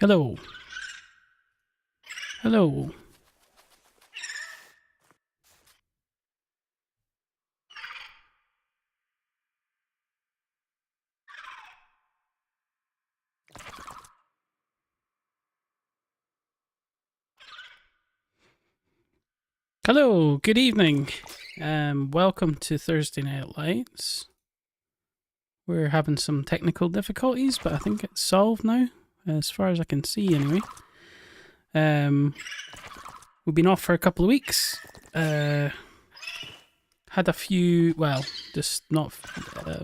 Hello. Hello. Hello, good evening. Welcome to Thursday Night Lights. We're having some technical difficulties, but I think it's solved now, as far as I can see anyway. We've been off for a couple of weeks. Had a few, well, just not,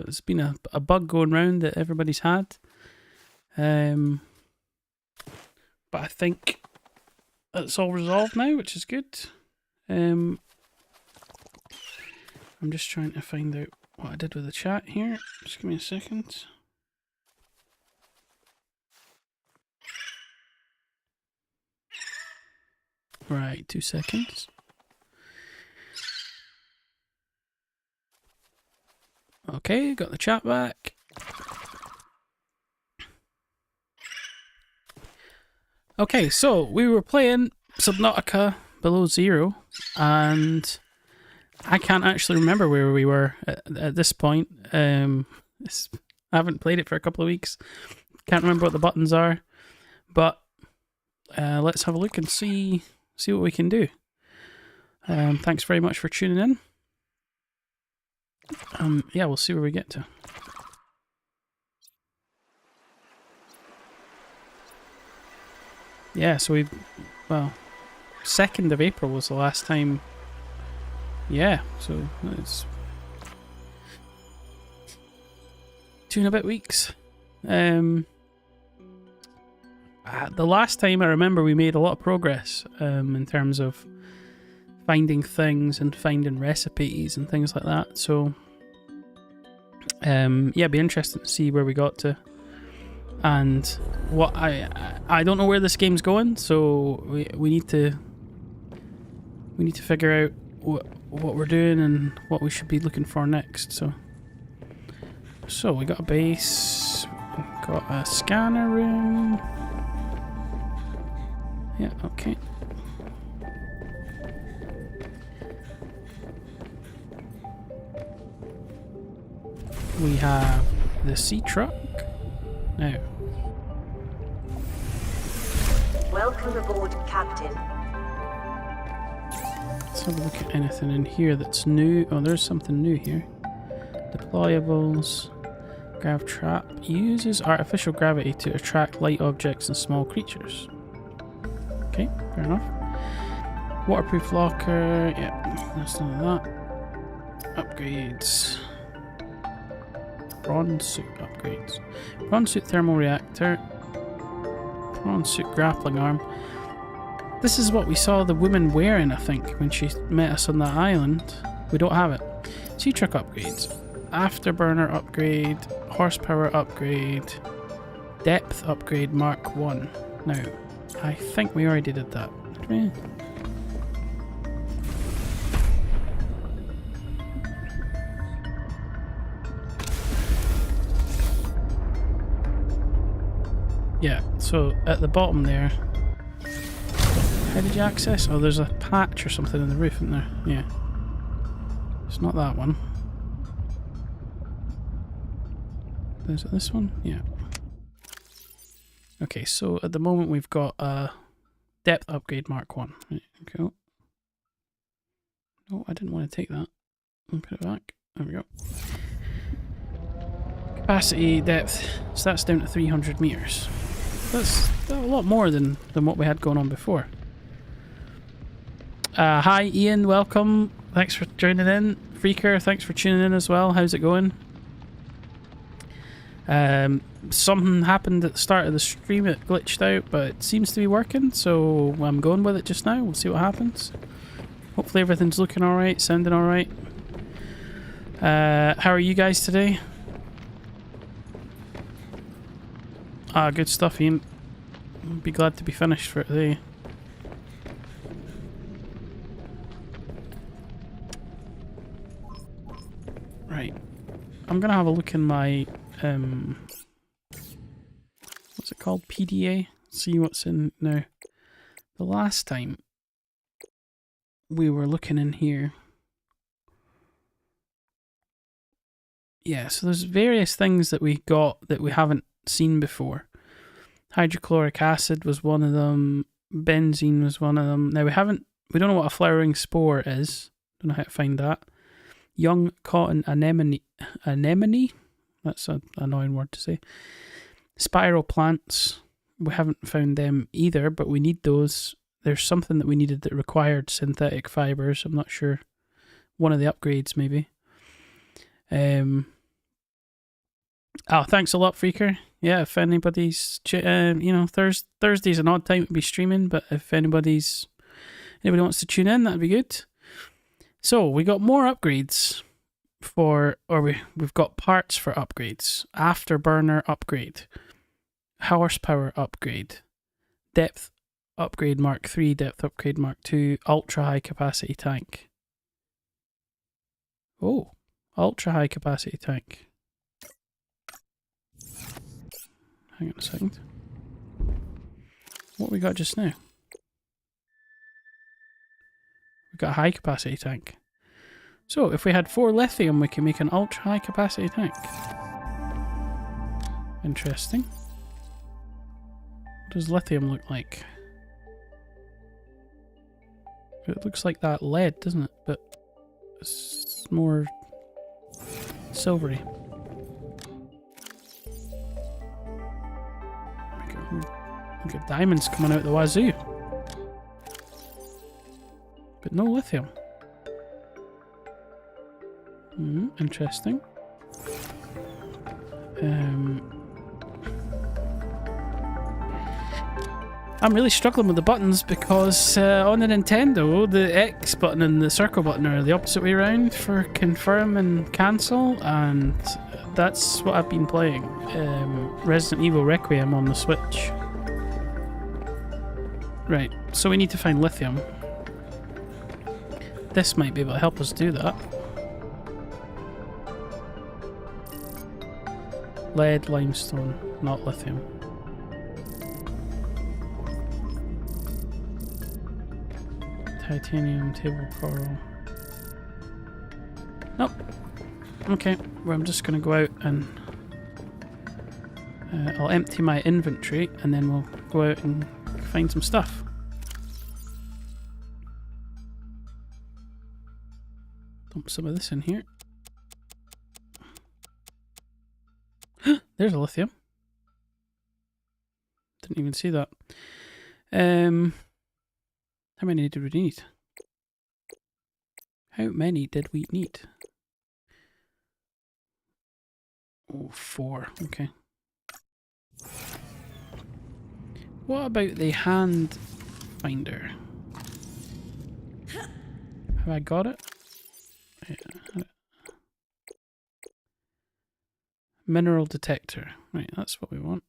it's been a bug going around that everybody's had. But I think it's all resolved now, which is good. I'm just trying to find out what I did with the chat here. Just give me a second. Right, 2 seconds. Okay, got the chat back. Okay, so we were playing Subnautica Below Zero, and I can't actually remember where we were at this point. I haven't played it for a couple of weeks. Can't remember what the buttons are, but let's have a look and see what we can do. Thanks very much for tuning in. Yeah, we'll see where we get to. Yeah, so well, 2nd of April was the last time. Yeah, so it's 2 and a bit weeks. The last time I remember we made a lot of progress in terms of finding things and finding recipes and things like that. So yeah, it'd be interesting to see where we got to. And what I don't know where this game's going, so we need to figure out what we're doing and what we should be looking for next. So we got a base, we've got a scanner room. Yeah, okay. We have the sea truck. Now, welcome aboard, Captain. let's have a look at anything in here that's new. Oh, there's something new here. Deployables. Grav trap uses artificial gravity to attract light objects and small creatures. Okay, fair enough. Waterproof locker. Yeah, that's none of that. Upgrades. Prawn suit upgrades. Prawn suit thermal reactor. Prawn suit grappling arm. This is what we saw the woman wearing, I think, when she met us on that island. We don't have it. Sea truck upgrades. Afterburner upgrade. Horsepower upgrade. Depth upgrade Mark 1. Now, I think we already did that. Did we? Yeah, so at the bottom there. How did you access? Oh, there's a patch or something in the roof, isn't there? Yeah. It's not that one. Is it this one? Yeah. Okay, so at the moment we've got a depth upgrade Mark 1. Right, okay. No, I didn't want to take that. I'll put it back. There we go. Capacity, depth. So that's down to 300 meters. That's a lot more than what we had going on before. Hi Ian, welcome. Thanks for joining in. Freaker, thanks for tuning in as well. How's it going? Something happened at the start of the stream. It glitched out, but it seems to be working, so I'm going with it just now. We'll see what happens. Hopefully everything's looking alright, sounding alright. How are you guys today? Ah, good stuff, Ian. I'll be glad to be finished for today. Right. I'm gonna have a look in my what's it called? PDA? see what's in now. The last time we were looking in here. Yeah, so there's various things that we got that we haven't seen before. Hydrochloric acid was one of them. Benzene was one of them. Now we don't know what a flowering spore is. Don't know how to find that. Young cotton anemone. Anemone? That's an annoying word to say. Spiral plants. We haven't found them either, but we need those. There's something that we needed that required synthetic fibers. I'm not sure. One of the upgrades, maybe. Thanks a lot, Freaker. Yeah, if anybody's, Thursday's an odd time to be streaming, but if anybody wants to tune in, that'd be good. So we got more upgrades we've got parts for upgrades. Afterburner upgrade, horsepower upgrade, depth upgrade Mark 3, depth upgrade Mark 2, ultra high capacity tank. Oh, ultra high capacity tank. Hang on a second. What we got just now? We got a high capacity tank. So if we had 4 lithium, we can make an ultra high capacity tank. Interesting. What does lithium look like? It looks like that lead, doesn't it? But it's more silvery. We got diamonds coming out the wazoo. But no lithium. Interesting. I'm really struggling with the buttons because on the Nintendo, the X button and the circle button are the opposite way around for confirm and cancel, and that's what I've been playing. Resident Evil Requiem on the Switch. Right, so we need to find lithium. This might be able to help us do that. Lead, limestone, not lithium. Titanium, table coral. Nope. Okay, well, I'm just going to go out and I'll empty my inventory and then we'll go out and find some stuff. Dump some of this in here. There's a lithium. Didn't even see that. How many did we need? How many did we need? Oh, 4. Okay. What about the hand finder? Have I got it? Yeah. Mineral detector. Right, that's what we want.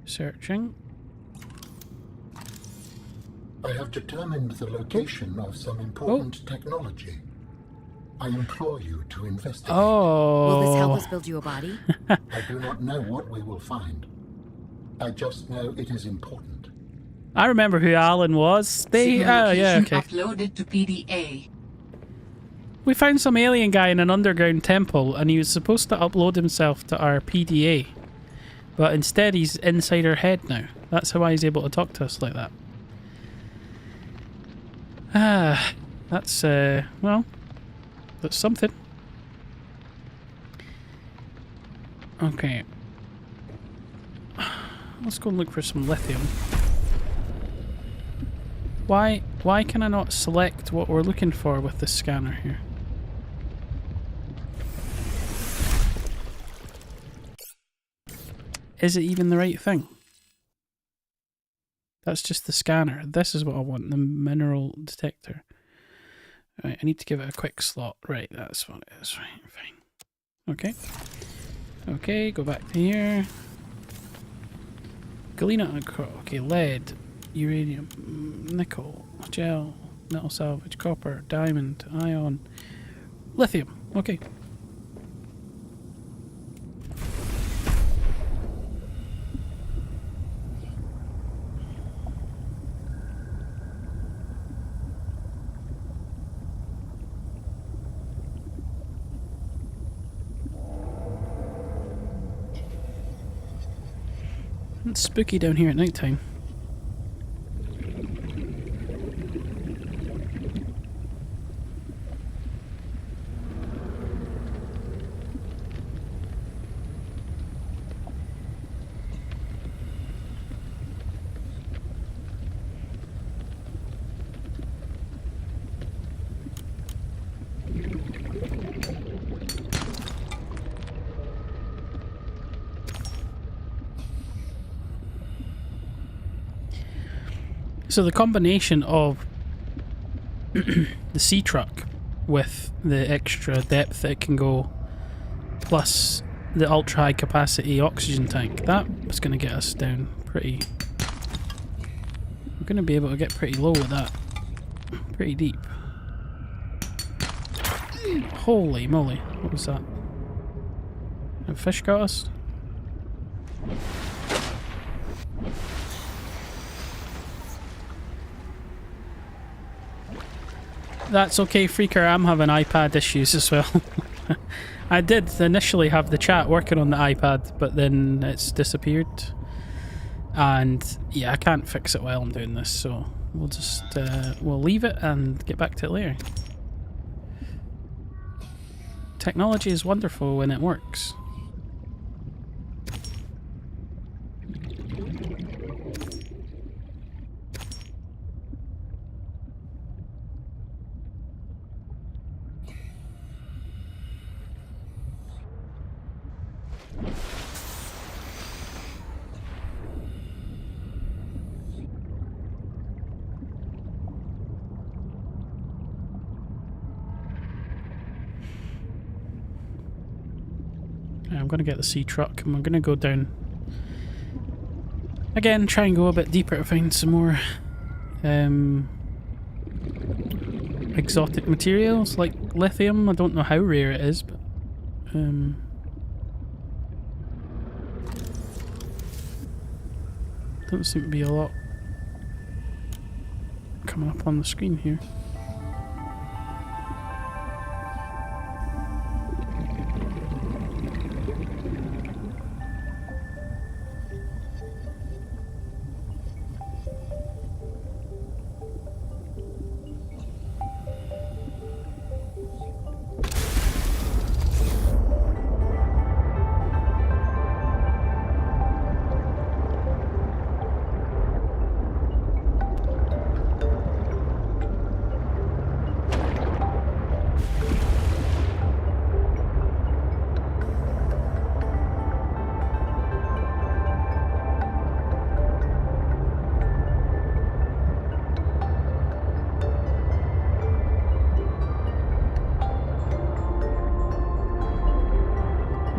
Searching. I have determined the location of some important technology. I implore you to investigate. Oh. Will this help us build you a body? I do not know what we will find. I just know it is important. I remember who Alan was. Yeah, okay. Uploaded to PDA. We found some alien guy in an underground temple, and he was supposed to upload himself to our PDA. But instead, he's inside our head now. That's how he's able to talk to us like that. That's, well, that's something. Okay. Let's go and look for some lithium. Why can I not select what we're looking for with the scanner here? Is it even the right thing? That's just the scanner. This is what I want, the mineral detector. Right, I need to give it a quick slot. Right, that's what it is. Right, fine. Okay. Okay, go back to here. Galena, okay, lead, uranium, nickel, gel, metal salvage, copper, diamond, ion, lithium. Okay. It's spooky down here at night time. So the combination of the sea truck with the extra depth that it can go, plus the ultra high capacity oxygen tank, that was going to get us down pretty... We're going to be able to get pretty low with that. Pretty deep. Holy moly, what was that? A fish got us? That's okay, Freaker, I'm having iPad issues as well. I did initially have the chat working on the iPad, but then it's disappeared. And yeah, I can't fix it while I'm doing this, so we'll just we'll leave it and get back to it later. Technology is wonderful when it works. I'm going to get the sea truck and we're going to go down again, try and go a bit deeper to find some more exotic materials like lithium. I don't know how rare it is, but don't seem to be a lot coming up on the screen here.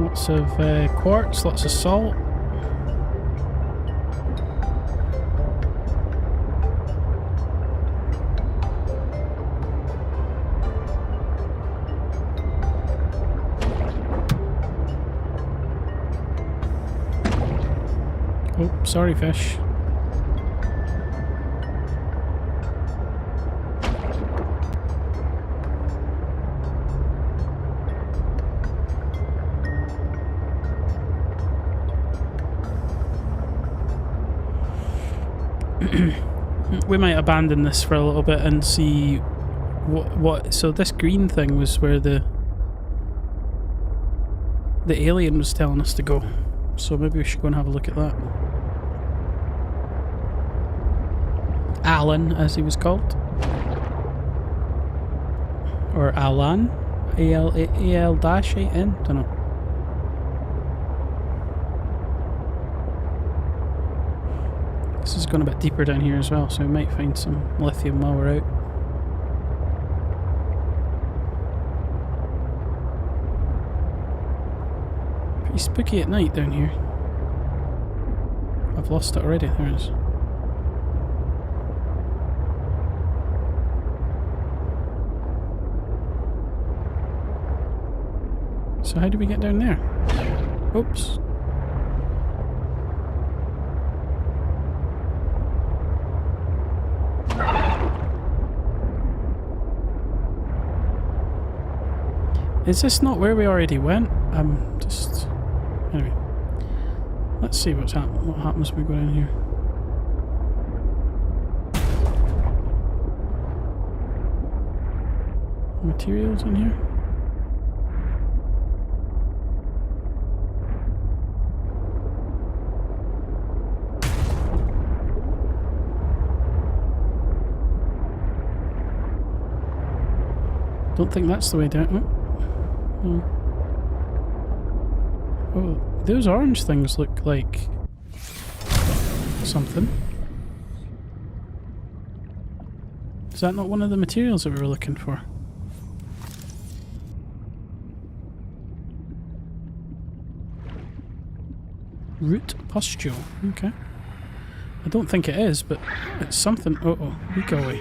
Lots of quartz, lots of salt. Oh, sorry, fish. We might abandon this for a little bit and see what so this green thing was where the alien was telling us to go, so maybe we should go and have a look at that. Alan, as he was called, or Alan, A-L-A-L-A-N, don't know. This is going a bit deeper down here as well, so we might find some lithium while we're out. Pretty spooky at night down here. I've lost it already, there it is. So how do we get down there? Oops. Is this not where we already went? Anyway. Let's see what happens when we go in here. Materials in here? Don't think that's the way down. Oh. Oh, those orange things look like something. Is that not one of the materials that we were looking for? Root pustule. Okay. I don't think it is, but it's something. Oh, we go away.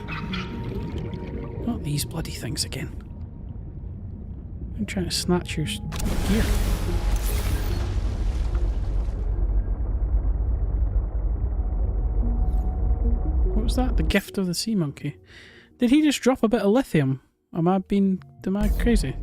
Not these bloody things again. I'm trying to snatch your gear. What was that? The gift of the sea monkey. Did he just drop a bit of lithium? Am I crazy?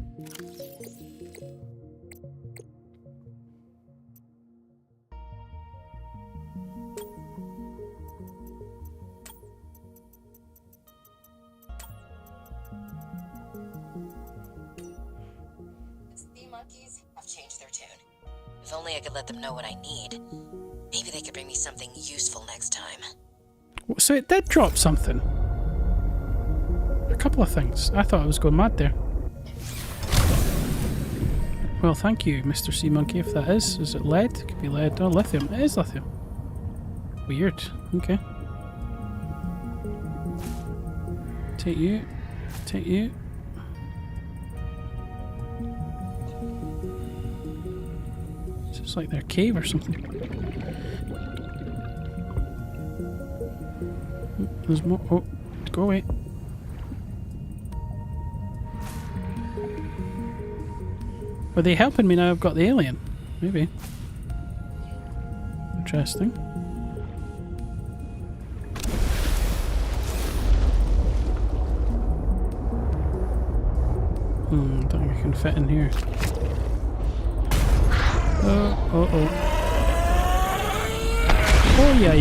If only I could let them know what I need. Maybe they could bring me something useful next time. So it did drop something. A couple of things. I thought I was going mad there. Well, thank you, Mr. Sea Monkey, if that is. Is it lead? It could be lead. Oh, lithium. It is lithium. Weird. Okay. Take you. Take you. It's like their cave or something. There's more. Oh, go away. Are they helping me now? I've got the alien. Maybe. Interesting. I don't think I can fit in here. Oh. Oh, yeah.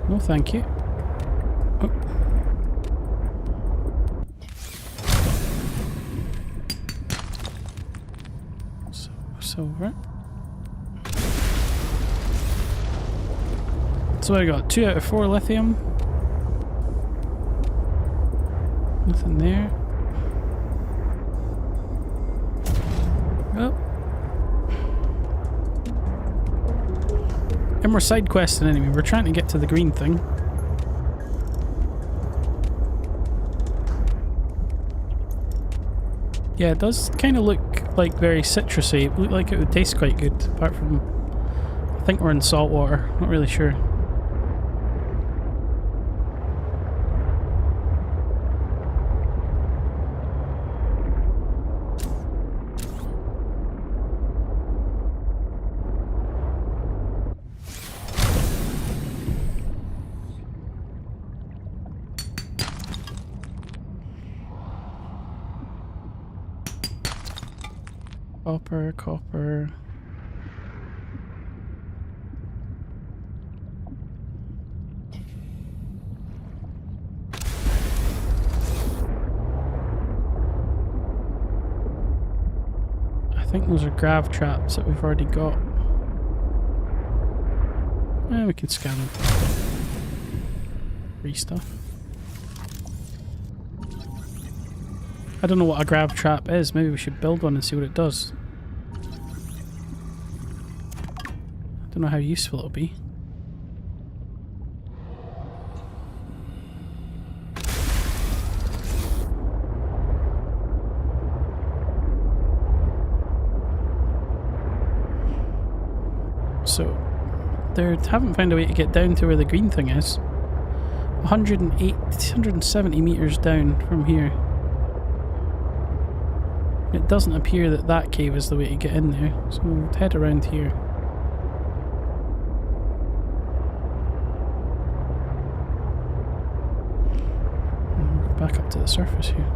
No, thank you. Oh. Silver. So I got 2 out of 4 lithium. Nothing there. Oh. And we're side questing anyway. We're trying to get to the green thing. Yeah, it does kind of look like very citrusy. It looked like it would taste quite good, apart from... I think we're in salt water. Not really sure. Copper. I think those are grav traps that we've already got. We can scan them. Free stuff. I don't know what a grav trap is. Maybe we should build one and see what it does. Don't know how useful it'll be. So, they haven't found a way to get down to where the green thing is. 170 meters down from here. It doesn't appear that that cave is the way to get in there, so we'll head around here. Back up to the surface here.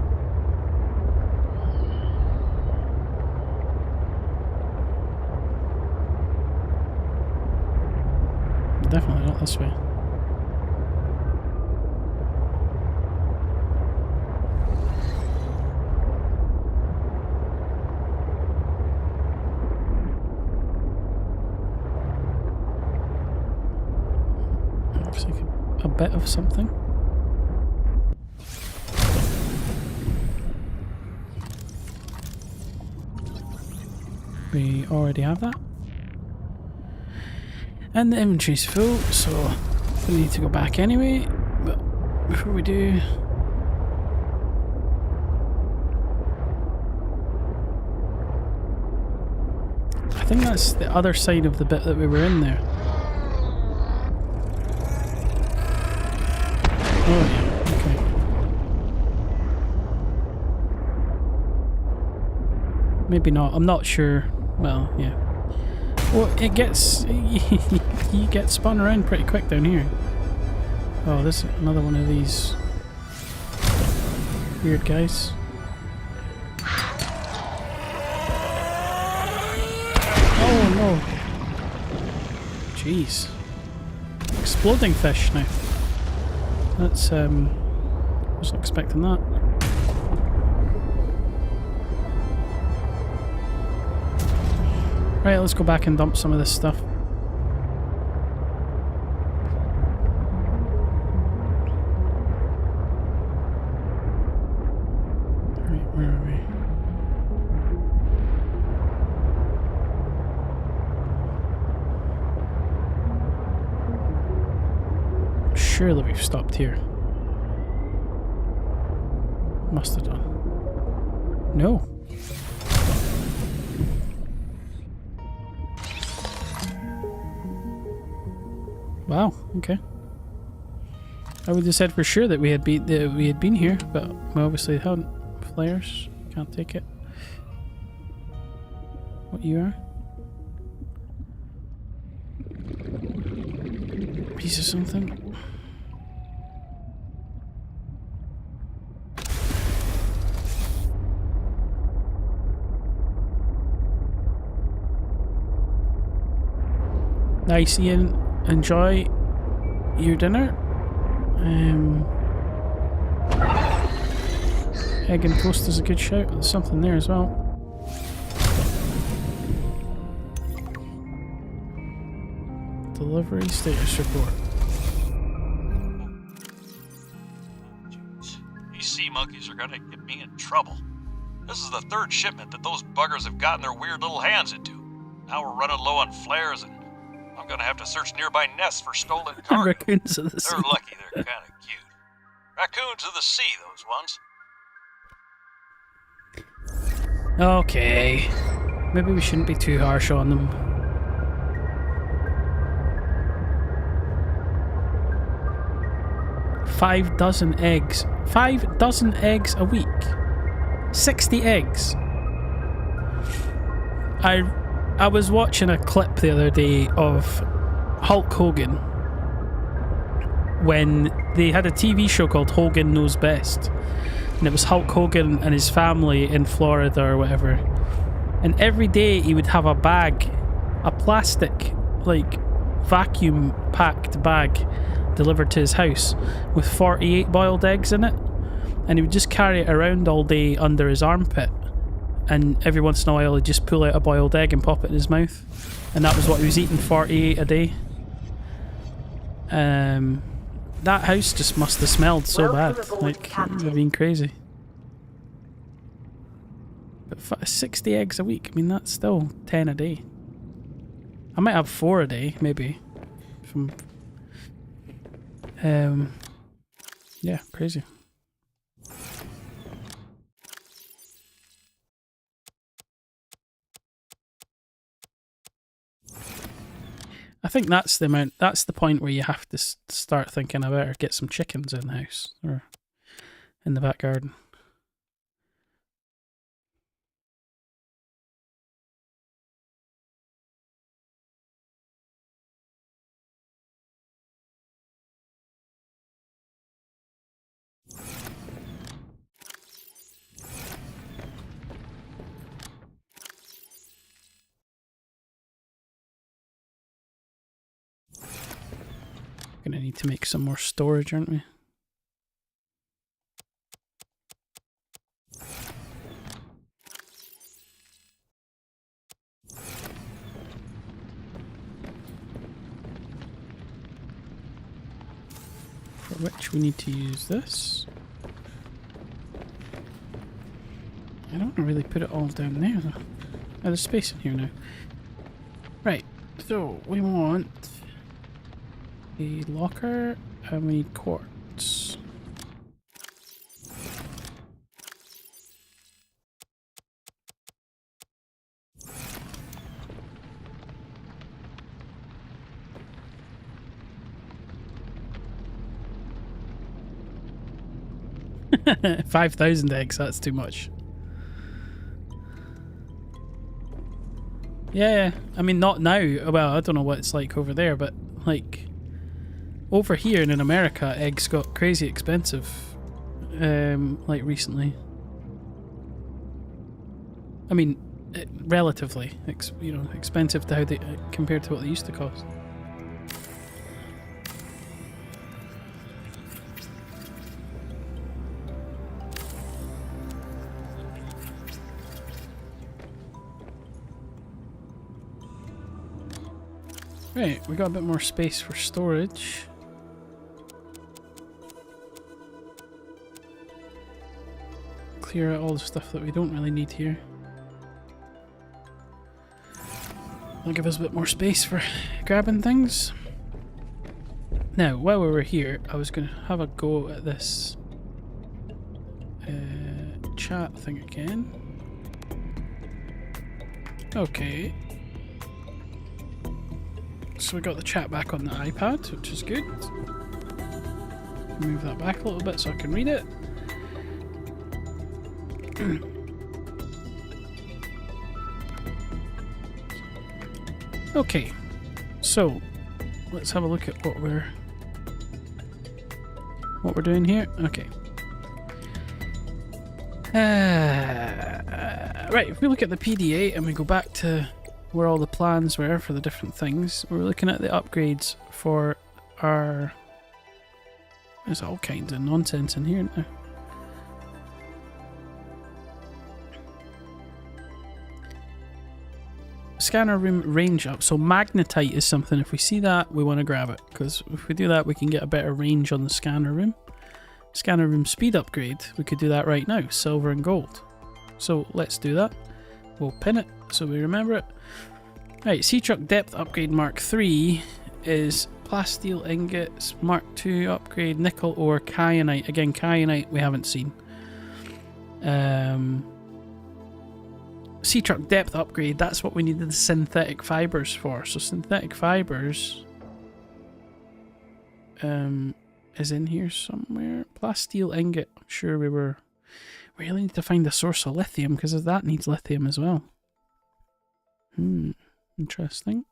this way. Looks like a bit of something. We already have that. And the inventory's full, so we need to go back anyway. But before we do... I think that's the other side of the bit that we were in there. Oh yeah, okay. Maybe not, I'm not sure. Well, yeah. Well, it gets... you get spun around pretty quick down here. Oh, this is another one of these weird guys. Oh no. Jeez. Exploding fish now. That's, wasn't expecting that. Right, let's go back and dump some of this stuff. Right, where are we? Surely we've stopped here. Must have done. No. Wow, okay. I would have said for sure that we had been here, but we obviously haven't. Flares, can't take it. What you are? Piece of something. Nice, Ian. Enjoy your dinner. Egg and toast is a good shout. There's something there as well. Delivery status report. These sea monkeys are gonna get me in trouble. This is the third shipment that those buggers have gotten their weird little hands into. Now we're running low on flares and I'm gonna have to search nearby nests for stolen cargo. Raccoons of the sea. They're lucky they're kinda cute. Raccoons of the sea, those ones. Okay. Maybe we shouldn't be too harsh on them. $5 dozen eggs. 5 dozen eggs a week. 60 eggs. I was watching a clip the other day of Hulk Hogan when they had a TV show called Hogan Knows Best, and it was Hulk Hogan and his family in Florida or whatever, and every day he would have a bag, a plastic like vacuum packed bag delivered to his house with 48 boiled eggs in it, and he would just carry it around all day under his armpit. And every once in a while he'd just pull out a boiled egg and pop it in his mouth. And that was what he was eating, 48 a day. That house just must have smelled so bad. Like, it would have been crazy. But 60 eggs a week, I mean, that's still 10 a day. I might have 4 a day, maybe. Yeah, crazy. I think that's the amount. That's the point where you have to start thinking I better get some chickens in the house or in the back garden. We're going to need to make some more storage, aren't we? For which we need to use this. I don't really put it all down there though. Oh, there's space in here now. Right, so we want a locker and we need quartz. $5,000 eggs, that's too much. Yeah, I mean, not now. Well, I don't know what it's like over there, but like over here and in America, eggs got crazy expensive. Like recently. I mean, relatively, expensive to how they compared to what they used to cost. Right, we got a bit more space for storage. Clear out all the stuff that we don't really need here. That'll give us a bit more space for grabbing things. Now, while we were here, I was going to have a go at this chat thing again. Okay. So we got the chat back on the iPad, which is good. Move that back a little bit so I can read it. Okay, so let's have a look at what we're doing here. Okay. Right, if we look at the PDA and we go back to where all the plans were for the different things, we're looking at the upgrades for our... There's all kinds of nonsense in here now. Scanner room range up. So magnetite is something, if we see that, we want to grab it, because if we do that, we can get a better range on the scanner room. Scanner room speed upgrade, we could do that right now, silver and gold. So let's do that. We'll pin it so we remember it. Right, sea truck depth upgrade Mark 3 is plasteel ingots, Mark 2 upgrade nickel ore kyanite. Again, kyanite we haven't seen. Sea truck depth upgrade, that's what we needed the synthetic fibers for. So synthetic fibers is in here somewhere. Plasteel ingot, I'm sure we really need to find a source of lithium, because that needs lithium as well. Interesting.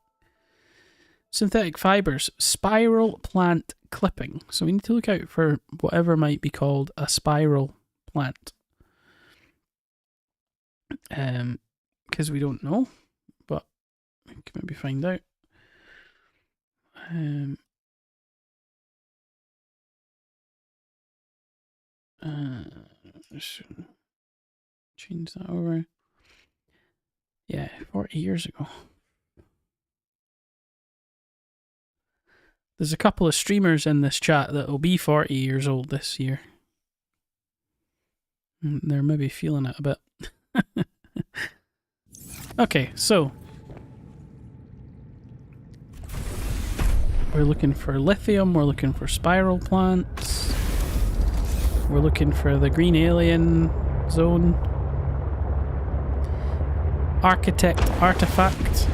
Synthetic fibers, spiral plant clipping. So we need to look out for whatever might be called a spiral plant. Because we don't know, but we can maybe find out. Change that over. Yeah, 40 years ago. There's a couple of streamers in this chat that will be 40 years old this year. They're maybe feeling it a bit. Okay, so we're looking for lithium, we're looking for spiral plants, we're looking for the green alien zone, architect artifact,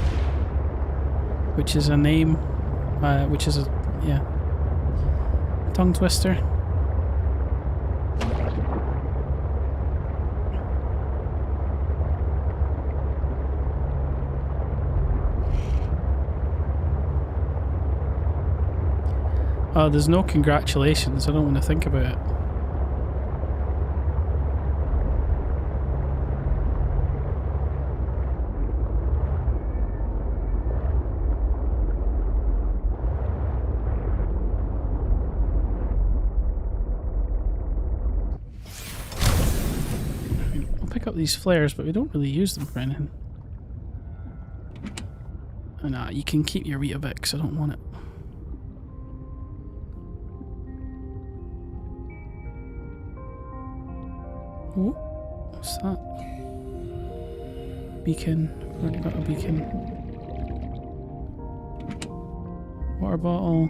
which is a name, which is a, yeah, tongue twister. Oh, there's no congratulations. I don't want to think about it. pick up these flares, but we don't really use them for anything. Nah, you can keep your Weetabix, I don't want it. Oh, what's that? Beacon. Already got a beacon. Water bottle.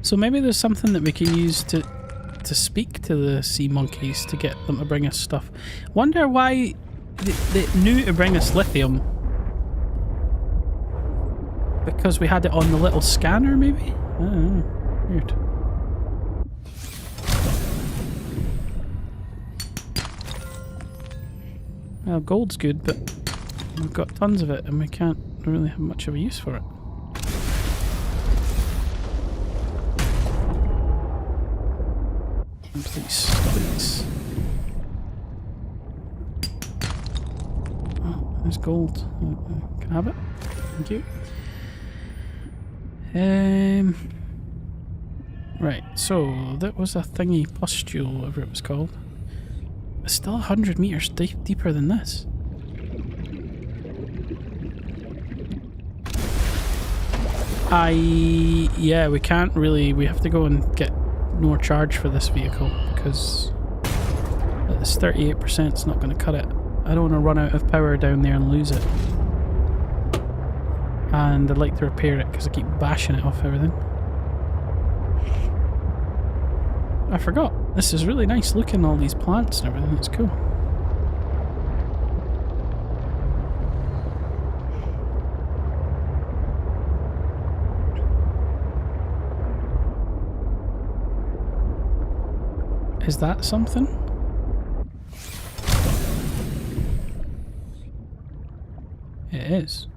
So maybe there's something that we can use to speak to the sea monkeys to get them to bring us stuff. Wonder why they knew to bring us lithium. Because we had it on the little scanner, maybe? I don't know. Weird. Well, gold's good, but we've got tons of it and we can't really have much of a use for it. Please, please. Oh, there's gold. Can I have it? Thank you. Right, so that was a thingy pustule, whatever it was called. It's still 100 meters deeper than this. Yeah, we can't really. We have to go and get more charge for this vehicle because it's 38%. It's not going to cut it. I don't want to run out of power down there and lose it. And I'd like to repair it because I keep bashing it off everything. I forgot. This is really nice looking, all these plants and everything. It's cool. Is that something? It is.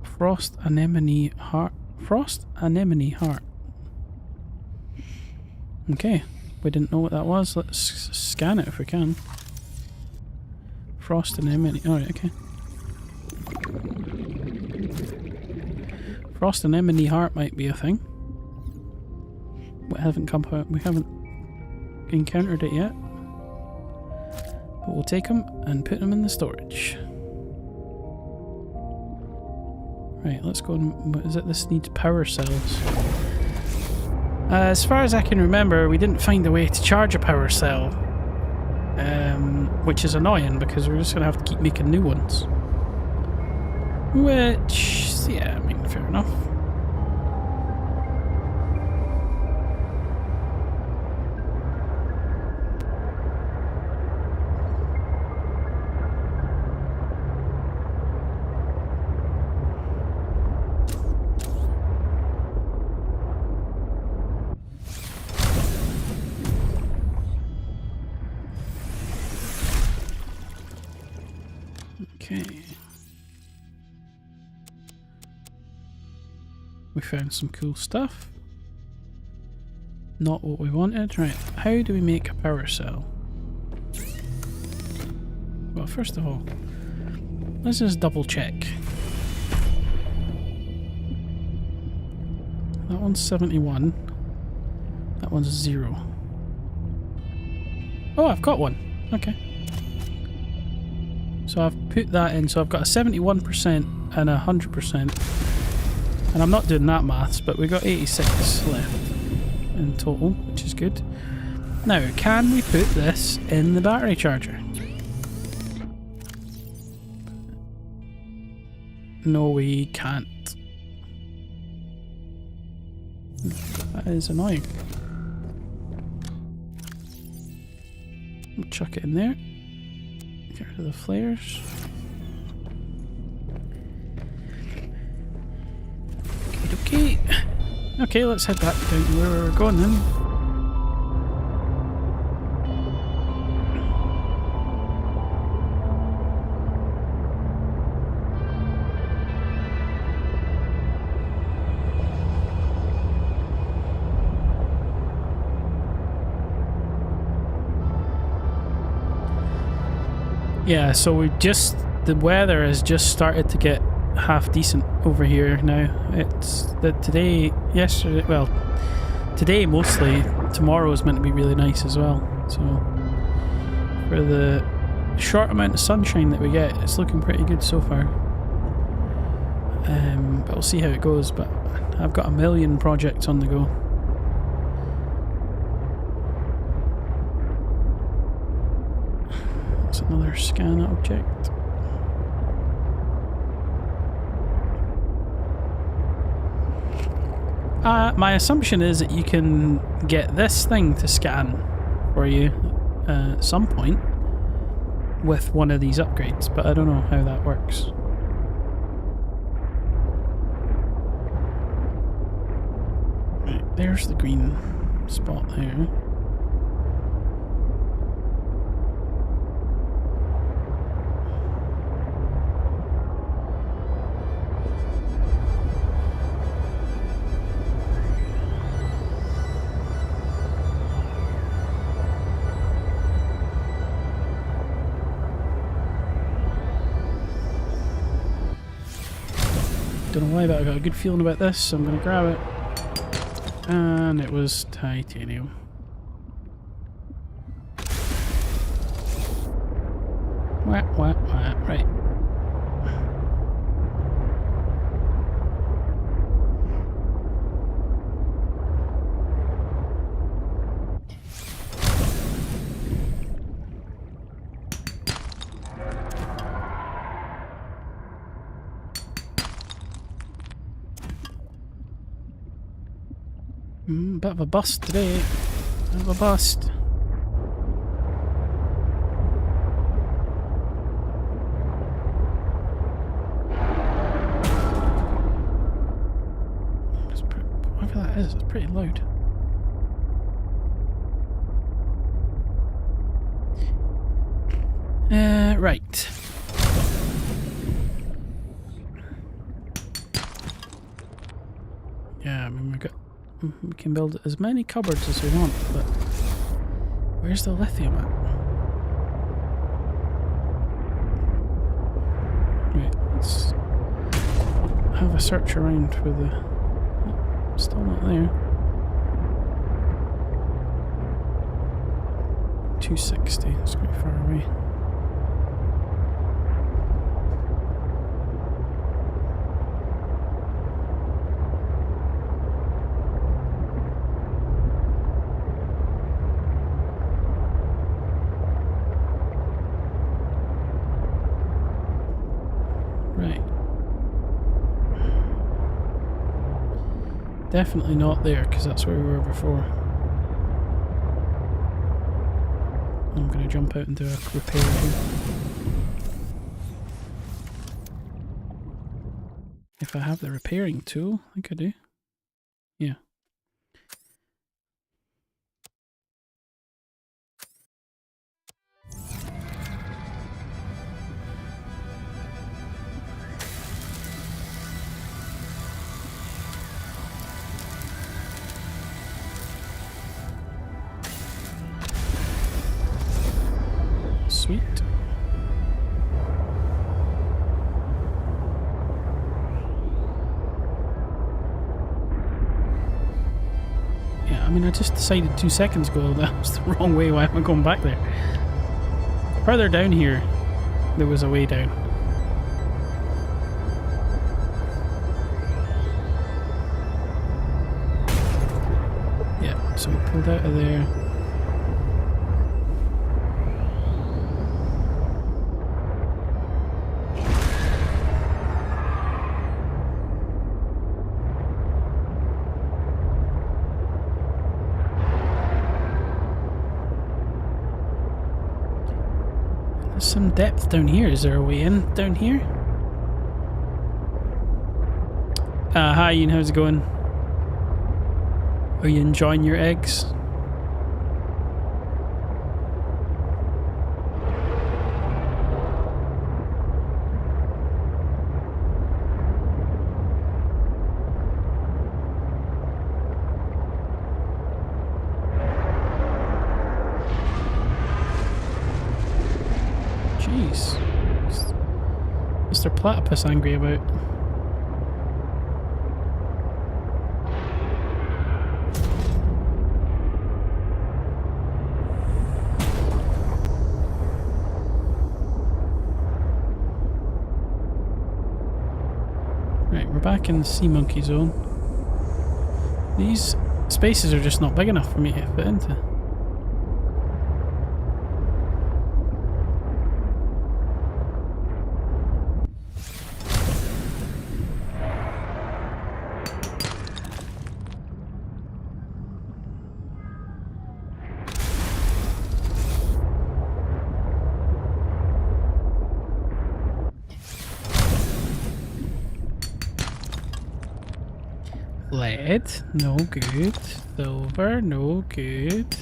Frost anemone heart. Frost anemone heart. Okay, we didn't know what that was. Let's scan it if we can. Frost anemone. Alright, okay. Frost anemone heart might be a thing. We haven't encountered it yet. But we'll take them and put them in the storage. Right, let's go and... What is it? This needs power cells. As far as I can remember, we didn't find a way to charge a power cell. Which is annoying because we're just going to have to keep making new ones. Which... yeah, I mean, fair enough. Okay. We found some cool stuff. Not what we wanted. Right, how do we make a power cell? Well, first of all, let's just double check. That one's 71. That one's 0. Oh, I've got one. Okay. So I've put that in, so I've got a 71% and a 100%. And I'm not doing that maths, but we've got 86 left in total, which is good. Now, can we put this in the battery charger? No, we can't. That is annoying. We'll chuck it in there. Get rid of the flares. Okay. Okay, let's head back down to where we were going then. Yeah, so the weather has just started to get half decent over here now. It's that today mostly. Tomorrow is meant to be really nice as well. So for the short amount of sunshine that we get, it's looking pretty good so far. But we'll see how it goes. But I've got a million projects on the go. That's another scan object. My assumption is that you can get this thing to scan for you at some point with one of these upgrades, but I don't know how that works. Right, there's the green spot there. Don't know why, but I got a good feeling about this, so I'm going to grab it. And it was titanium. Wah, wah, wah. Right. Bit of a bust today. Bit of a bust. Whatever that is, it's pretty loud. Right. Yeah, I mean we can build as many cupboards as we want, but where's the lithium at? Right, let's have a search around for the... Oh, still not there. 260, it's quite far away. Definitely not there, because that's where we were before. I'm going to jump out and do a repair here. If I have the repairing tool, I think I do. Yeah. Sweet. Yeah, I mean, I just decided 2 seconds ago that was the wrong way. Why am I going back there? Further down here, there was a way down. Yeah, so we pulled out of there. Some depth down here. Is there a way in down here? Hi Ian, how's it going? Are you enjoying your eggs? Jeez. What's Mr. Platypus angry about? Right, we're back in the sea monkey zone. These spaces are just not big enough for me to fit into. Lead, no good. Silver, no good.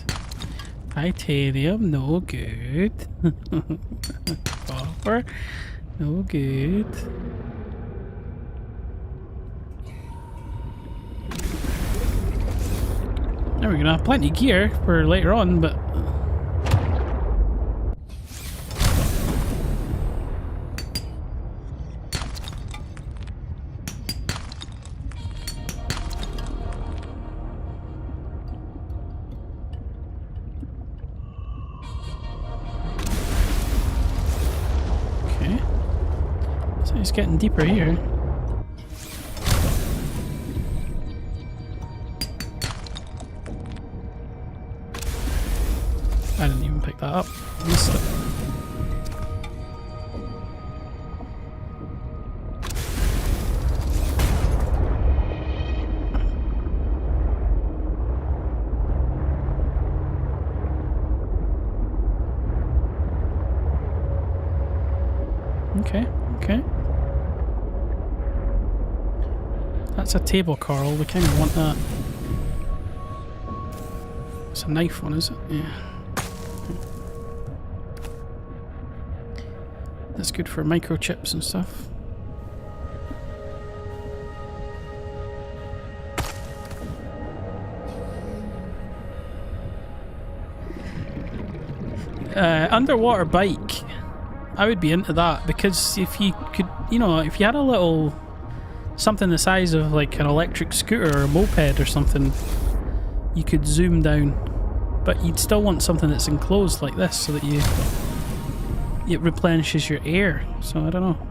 Titanium, no good. Copper, no good. Now we're gonna have plenty of gear for later on, but it's getting deeper here. I didn't even pick that up. Missed it. Okay, okay. That's a table coral, we kind of want that. It's a knife one, is it? Yeah. That's good for microchips and stuff. Underwater bike. I would be into that, because if you could, you know, if you had a little something the size of like an electric scooter or a moped or something, you could zoom down, but you'd still want something that's enclosed like this so that it replenishes your air. So I don't know.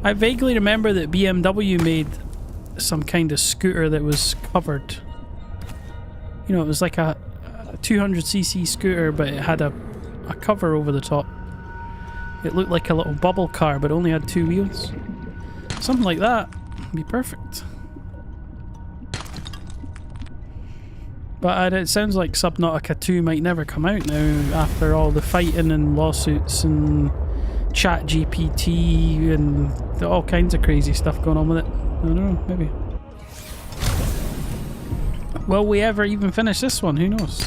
I vaguely remember that BMW made some kind of scooter that was covered. You know, it was like a 200cc scooter, but it had a cover over the top. It looked like a little bubble car, but only had 2 wheels. Something like that would be perfect. But it sounds like Subnautica 2 might never come out now, after all the fighting and lawsuits and chat GPT and all kinds of crazy stuff going on with it. I don't know, maybe. Will we ever even finish this one? Who knows?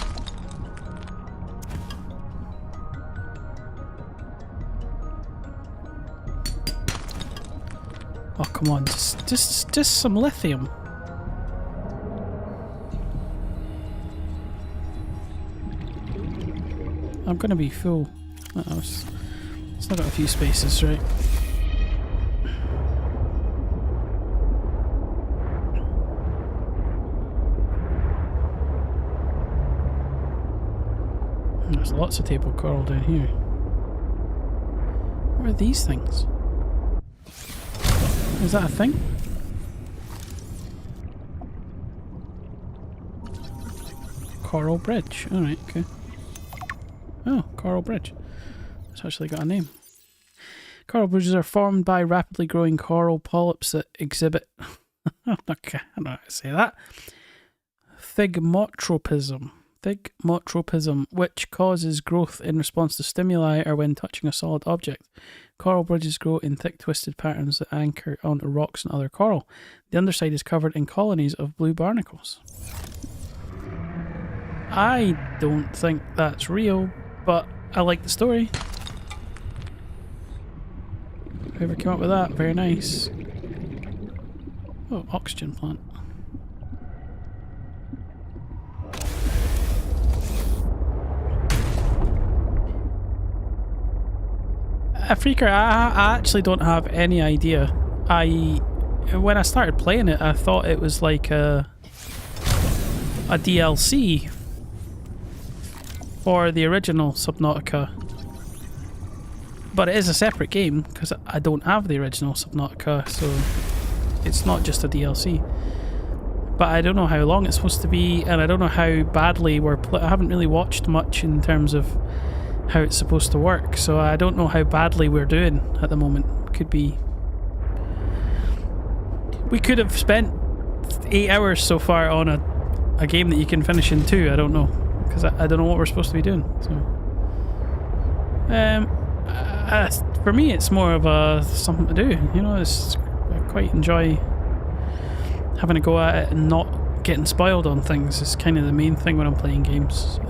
Oh, come on, just some lithium. I'm gonna be full. Still got a few spaces, right? There's lots of table coral down here. What are these things? Is that a thing? Coral Bridge. Alright, okay. Oh, Coral Bridge. It's actually got a name. Coral bridges are formed by rapidly growing coral polyps that exhibit... okay, I don't know how to say that. Thigmotropism. thigmotropism, which causes growth in response to stimuli or when touching a solid object. Coral bridges grow in thick twisted patterns that anchor onto rocks and other coral. The underside is covered in colonies of blue barnacles. I don't think that's real, but I like the story. Whoever came up with that, very nice. Oh, oxygen plant. Freaker, I actually don't have any idea. When I started playing it, I thought it was like a DLC for the original Subnautica. But it is a separate game because I don't have the original Subnautica, so it's not just a DLC. But I don't know how long it's supposed to be, and I don't know how badly I haven't really watched much in terms of how it's supposed to work, so I don't know how badly we're doing at the moment. Could be... We could have spent 8 hours so far on a game that you can finish in 2, I don't know. Because I don't know what we're supposed to be doing, so... for me it's more of a something to do, you know, I quite enjoy having a go at it and not getting spoiled on things. Is kind of the main thing when I'm playing games.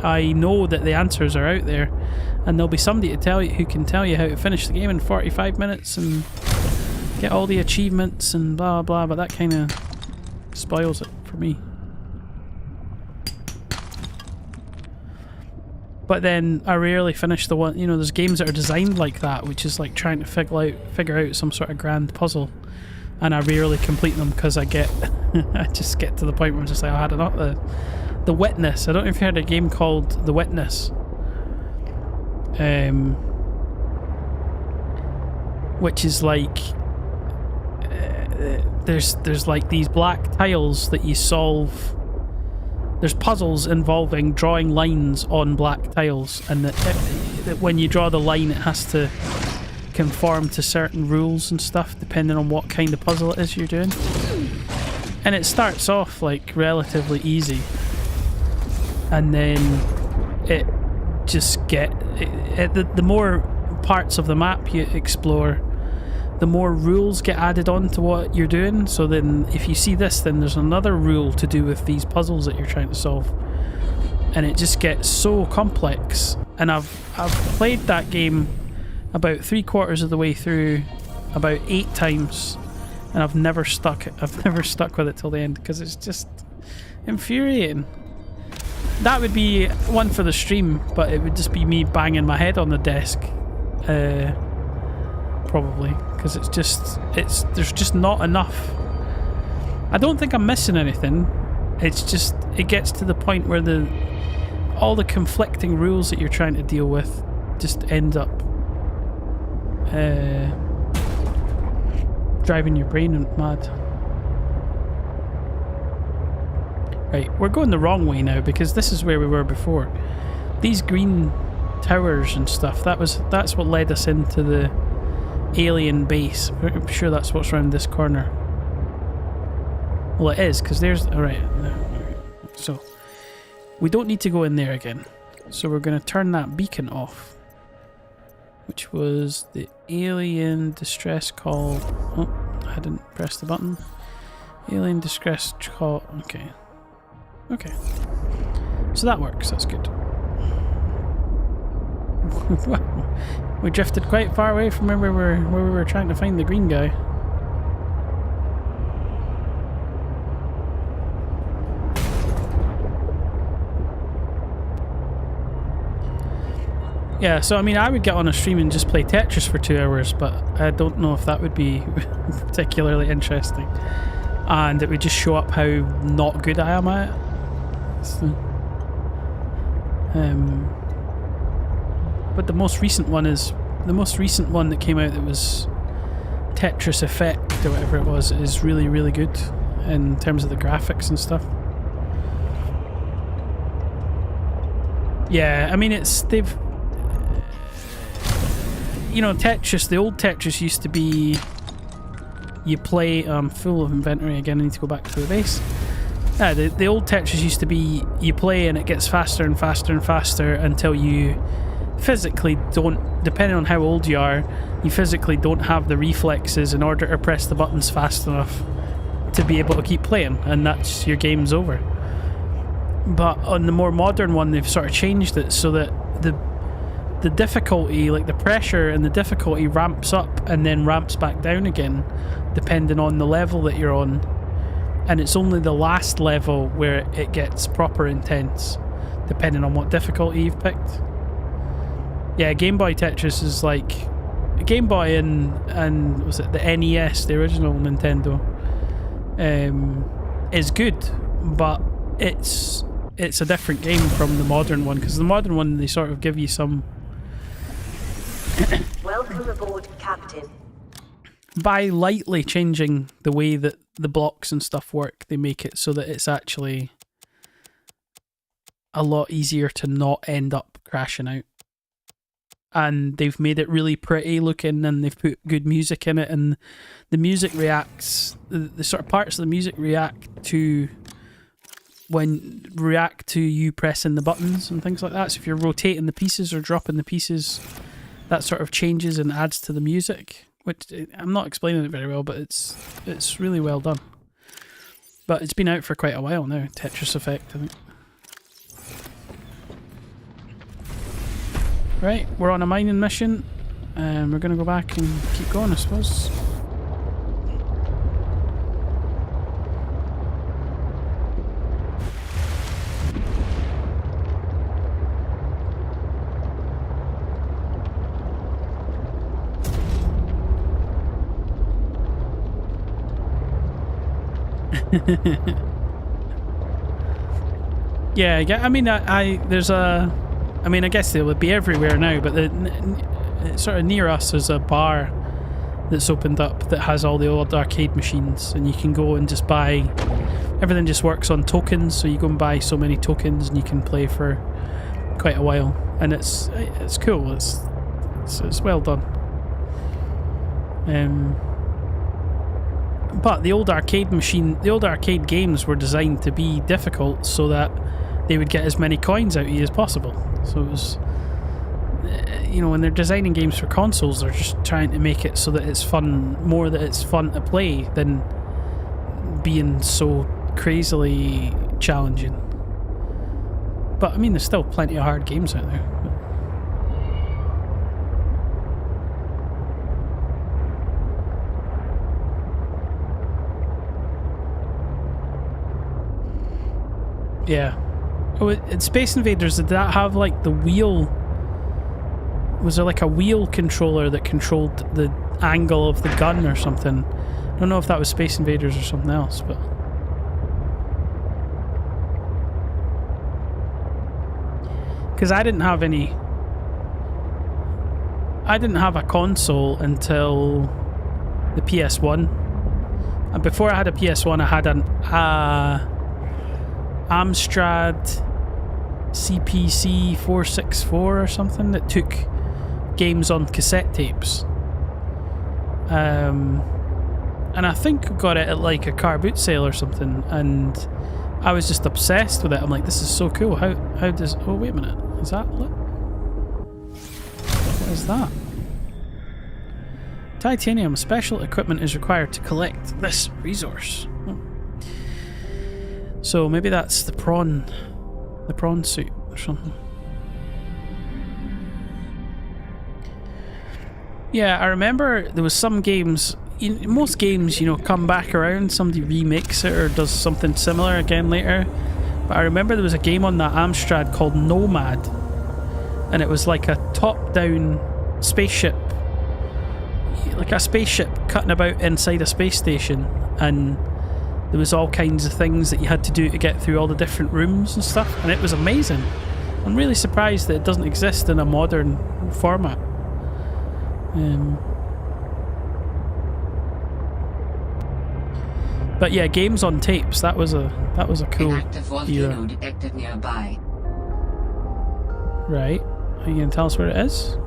I know that the answers are out there, and there'll be somebody who can tell you how to finish the game in 45 minutes and get all the achievements and blah blah. But that kind of spoils it for me. But then I rarely finish the one. You know, there's games that are designed like that, which is like trying to figure out some sort of grand puzzle. And I rarely complete them because I just get to the point where I'm just like, I had enough. The Witness. I don't know if you heard a game called The Witness. Which is like there's like these black tiles that you solve. There's puzzles involving drawing lines on black tiles, and that when you draw the line, it has to conform to certain rules and stuff depending on what kind of puzzle it is you're doing. And it starts off like relatively easy, and then it just the more parts of the map you explore, the more rules get added on to what you're doing. So then if you see this, then there's another rule to do with these puzzles that you're trying to solve, and it just gets so complex. And I've played that game about 3/4 of the way through about 8 times, and I've never stuck with it till the end because it's just infuriating. That would be one for the stream, but it would just be me banging my head on the desk, probably, because there's just not enough. I don't think I'm missing anything. It's just it gets to the point where all the conflicting rules that you're trying to deal with just end up driving your brain mad. Right, we're going the wrong way now because this is where we were before. These green towers and stuff, that's what led us into the alien base. I'm sure that's what's around this corner. Well, it is, because there's... Alright, so we don't need to go in there again. So we're going to turn that beacon off, which was the alien distress call. Oh, I didn't press the button. Alien distress call. Okay. Okay. So that works. That's good. We drifted quite far away from where we were trying to find the green guy. Yeah, so I mean, I would get on a stream and just play Tetris for 2 hours, but I don't know if that would be particularly interesting. And it would just show up how not good I am at it. So, but the most recent one that came out that was Tetris Effect or whatever it was is really, really good in terms of the graphics and stuff. Yeah, I mean, they've... You know, Tetris, the old Tetris used to be... You play... full of inventory again, I need to go back to the base. Yeah, the old Tetris used to be you play and it gets faster and faster and faster until you physically don't, depending on how old you are, you physically don't have the reflexes in order to press the buttons fast enough to be able to keep playing, and that's your game's over. But on the more modern one, they've sort of changed it so that the difficulty, like the pressure and the difficulty, ramps up and then ramps back down again depending on the level that you're on, and it's only the last level where it gets proper intense depending on what difficulty you've picked. Yeah, Game Boy Tetris is like Game Boy and was it the NES, the original Nintendo, is good, but it's a different game from the modern one, because the modern one they sort of give you some Welcome aboard, Captain. by lightly changing the way that the blocks and stuff work, they make it so that it's actually a lot easier to not end up crashing out. And they've made it really pretty looking, and they've put good music in it, and the music reacts, the sort of parts of the music react to you pressing the buttons and things like that. So if you're rotating the pieces or dropping the pieces, that sort of changes and adds to the music, which I'm not explaining it very well, but it's really well done. But it's been out for quite a while now, Tetris Effect, I think. Right, we're on a mining mission, and we're going to go back and keep going, I suppose. Yeah, I mean, there's a... I mean, I guess they would be everywhere now, but sort of near us there's a bar that's opened up that has all the old arcade machines, and you can go and just buy... Everything just works on tokens, so you go and buy so many tokens and you can play for quite a while, and it's cool. It's well done. But the old arcade games were designed to be difficult so that they would get as many coins out of you as possible. So it was, when they're designing games for consoles, they're just trying to make it so that it's fun, more that it's fun to play than being so crazily challenging. But I mean, there's still plenty of hard games out there. Yeah. Oh, in Space Invaders, did that have like the wheel? Was there like a wheel controller that controlled the angle of the gun or something? I don't know if that was Space Invaders or something else, but... Because I didn't have a console until the PS1. And before I had a PS1, I had an Amstrad CPC 464 or something that took games on cassette tapes. And I think I got it at like a car boot sale or something, and I was just obsessed with it. I'm like, this is so cool. How does... Oh, wait a minute. Is that... What is that? Titanium special equipment is required to collect this resource. Oh. So maybe that's the prawn suit or something. Yeah, I remember there was some games, most games, come back around, somebody remakes it or does something similar again later. But I remember there was a game on that Amstrad called Nomad, and it was like a top-down spaceship, like a spaceship cutting about inside a space station, and there was all kinds of things that you had to do to get through all the different rooms and stuff, and it was amazing. I'm really surprised that it doesn't exist in a modern format. But yeah, games on tapes, that was a cool Active volcano era. detected nearby. Right. Are you going to tell us where it is?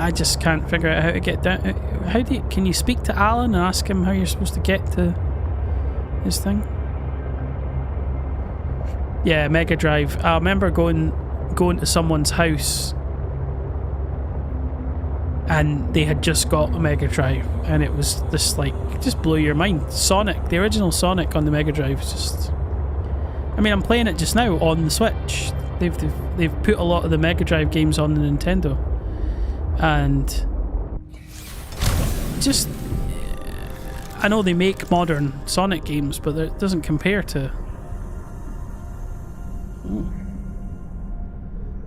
I just can't figure out how to get down. How do you, can you speak to Alan and ask him how you're supposed to get to his thing? Yeah, Mega Drive. I remember going to someone's house and they had just got a Mega Drive, and it was this, like, just blew your mind. Sonic, the original Sonic on the Mega Drive is just... I mean, I'm playing it just now on the Switch. They've put a lot of the Mega Drive games on the Nintendo, and just... I know they make modern Sonic games, but it doesn't compare to... Oh.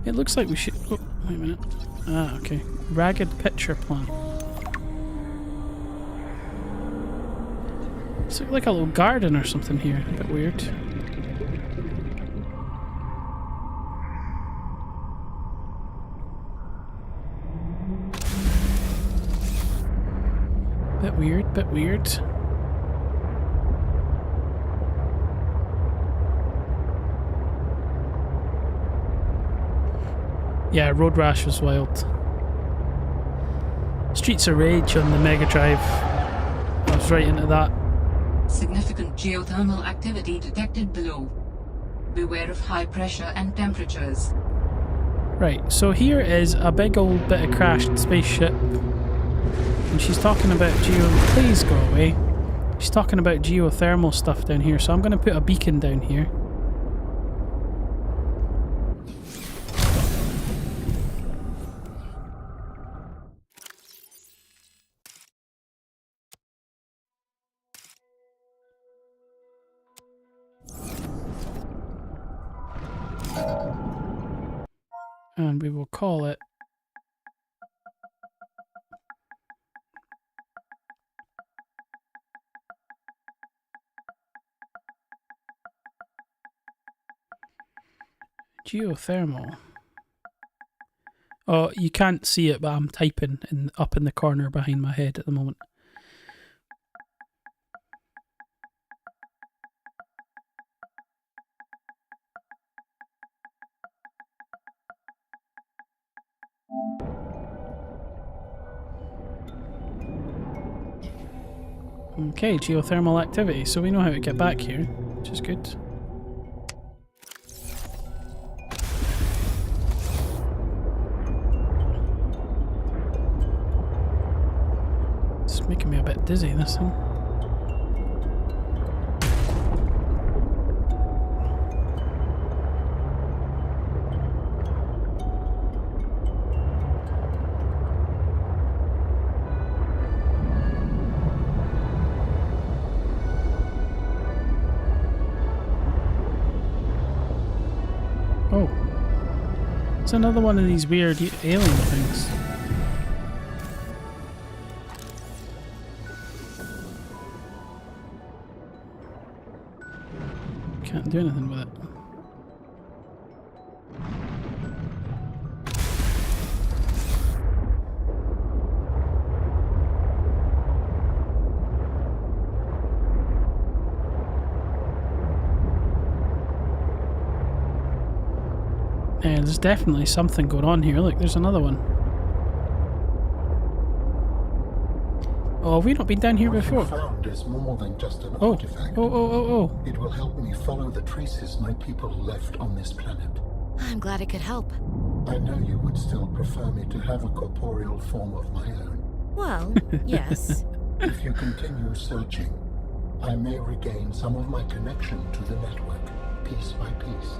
It looks like we should... Oh, wait a minute. Ah, okay. Ragged Picture Plant. It's like a little garden or something here. A bit weird. Bit weird, bit weird. Yeah, Road Rash was wild. Streets of Rage on the Mega Drive. I was right into that. Significant geothermal activity detected below. Beware of high pressure and temperatures. Right, so here is a big old bit of crashed spaceship. And she's talking about Please go away. She's talking about geothermal stuff down here, so I'm going to put a beacon down here. And we will call it geothermal. Oh, you can't see it, but I'm typing up in the corner behind my head at the moment. Okay, geothermal activity, so we know how to get back here, which is good. It's making me a bit dizzy, this thing. Oh. It's another one of these weird alien things. Can't do anything with it. Yeah, there's definitely something going on here. Look, there's another one. Oh, have we not been down here before? What you found is more than just an Oh, artifact. oh. It will help me follow the traces my people left on this planet. I'm glad I could help. I know you would still prefer me to have a corporeal form of my own. Well, yes. If you continue searching, I may regain some of my connection to the network, piece by piece.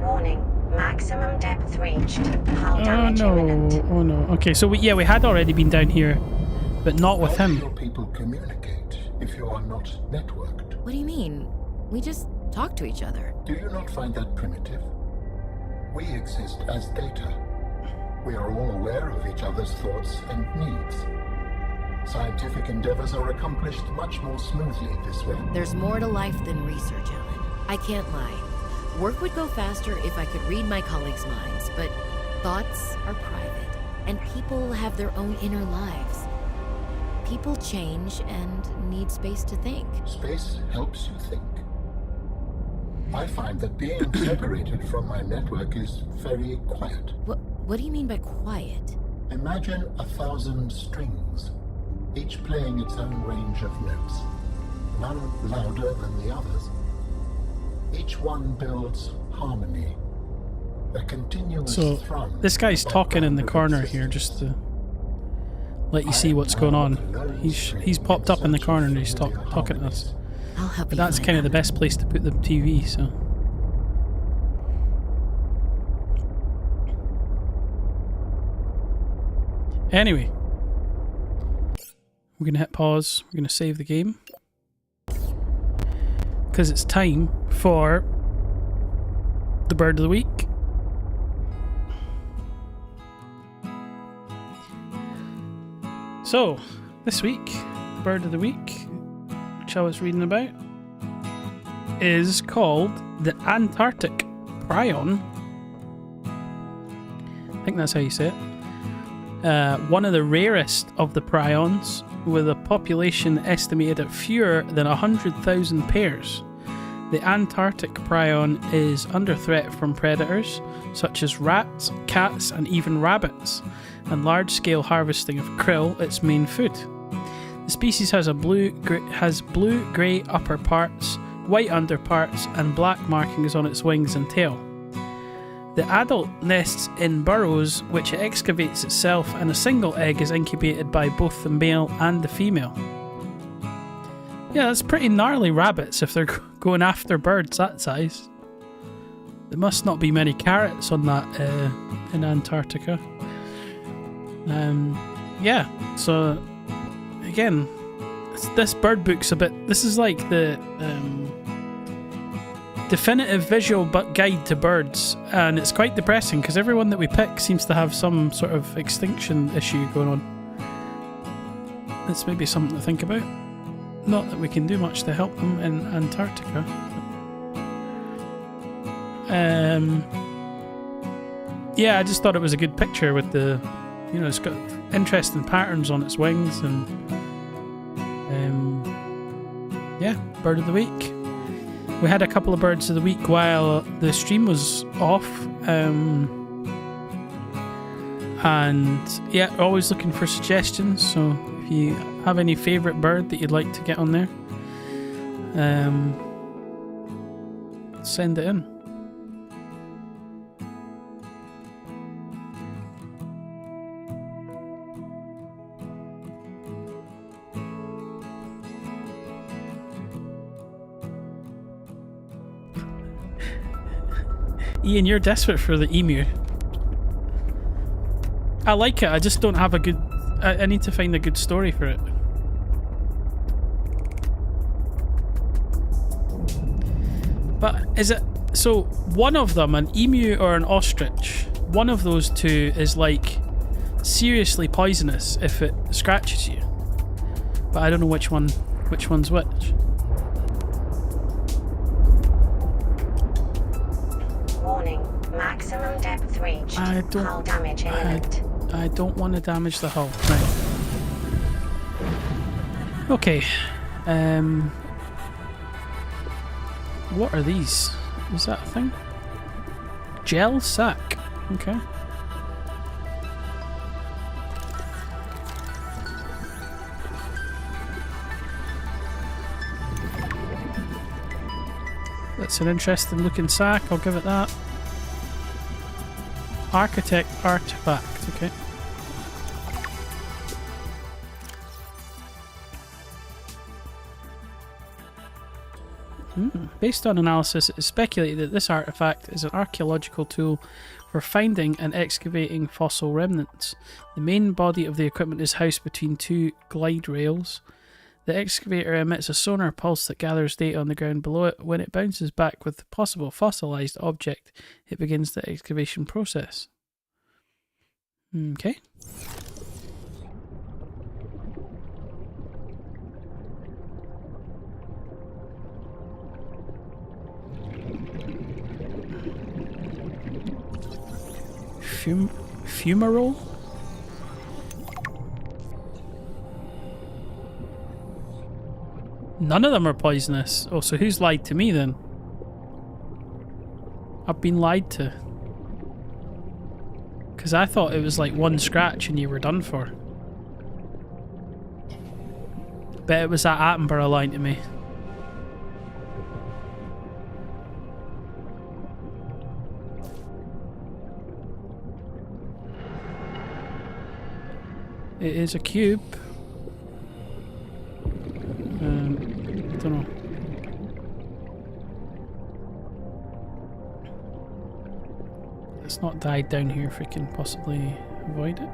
Warning. Maximum depth reached. Hull Oh damage no, imminent. oh no. Okay, so we had already been down here, but not with How do him. your people communicate if you are not networked? What do you mean? We just talk to each other. Do you not find that primitive? We exist as data. We are all aware of each other's thoughts and needs. Scientific endeavors are accomplished much more smoothly this way. There's more to life than research, Alan. I can't lie. Work would go faster if I could read my colleagues' minds, but thoughts are private, and people have their own inner lives. People change and need space to think. Space helps you think. I find that being separated from my network is very quiet. What do you mean by quiet? Imagine 1,000 strings, each playing its own range of notes, none louder than the others. Each one builds harmony, a continuous So thrum. this guy's talking in the corner here just to let you see what's going on. He's popped up in the corner and he's talking to us. I'll help But you. that's find kind of the out. best place to put the TV, so. Anyway. We're going to hit pause. We're going to save the game. Because it's time for the bird of the week. So, this week, bird of the week, which I was reading about, is called the Antarctic prion. I think that's how you say it. One of the rarest of the prions, with a population estimated at fewer than 100,000 pairs. The Antarctic prion is under threat from predators such as rats, cats, and even rabbits, and large-scale harvesting of krill, its main food. The species has blue-grey upper parts, white underparts, and black markings on its wings and tail. The adult nests in burrows which it excavates itself, and a single egg is incubated by both the male and the female. Yeah, that's pretty gnarly rabbits if they're going after birds that size. There must not be many carrots on that in Antarctica. Yeah, so again, this bird book's a bit. This is like the definitive visual guide to birds, and it's quite depressing because everyone that we pick seems to have some sort of extinction issue going on. It's maybe something to think about. Not that we can do much to help them in Antarctica. Yeah, I just thought it was a good picture with the, you know, it's got interesting patterns on its wings, and yeah, bird of the week. We had a couple of birds of the week while the stream was off, and yeah, always looking for suggestions. So if you have any favourite bird that you'd like to get on there, send it in. Ian, you're desperate for the emu. I like it, I just don't have a good... I need to find a good story for it. But is it... So, one of them, an emu or an ostrich, one of those two is like seriously poisonous if it scratches you. But I don't know which one's which. Warning. Maximum depth reached. Hull damage imminent. I don't want to damage the hull. Right. Okay. What are these? Is that a thing? Gel sack. Okay. That's an interesting looking sack, I'll give it that. Architect artifact, okay. Based on analysis, it is speculated that this artifact is an archaeological tool for finding and excavating fossil remnants. The main body of the equipment is housed between two glide rails. The excavator emits a sonar pulse that gathers data on the ground below it. When it bounces back with the possible fossilized object, it begins the excavation process. Okay. Fumarole? None of them are poisonous. Oh, so who's lied to me then? I've been lied to. Because I thought it was like one scratch and you were done for. Bet it was that Attenborough lying to me. It is a cube. Don't know. Let's not die down here if we can possibly avoid it.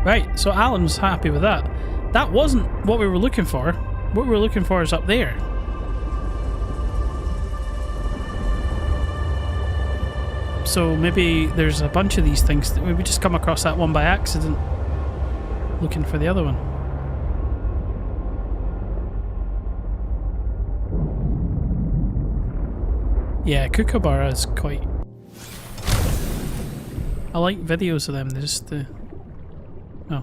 Right, so Alan was happy with that. That wasn't what we were looking for. What we were looking for is up there. So maybe there's a bunch of these things that we just come across that one by accident, looking for the other one. Yeah, Kookaburra is quite... I like videos of them, they're just oh.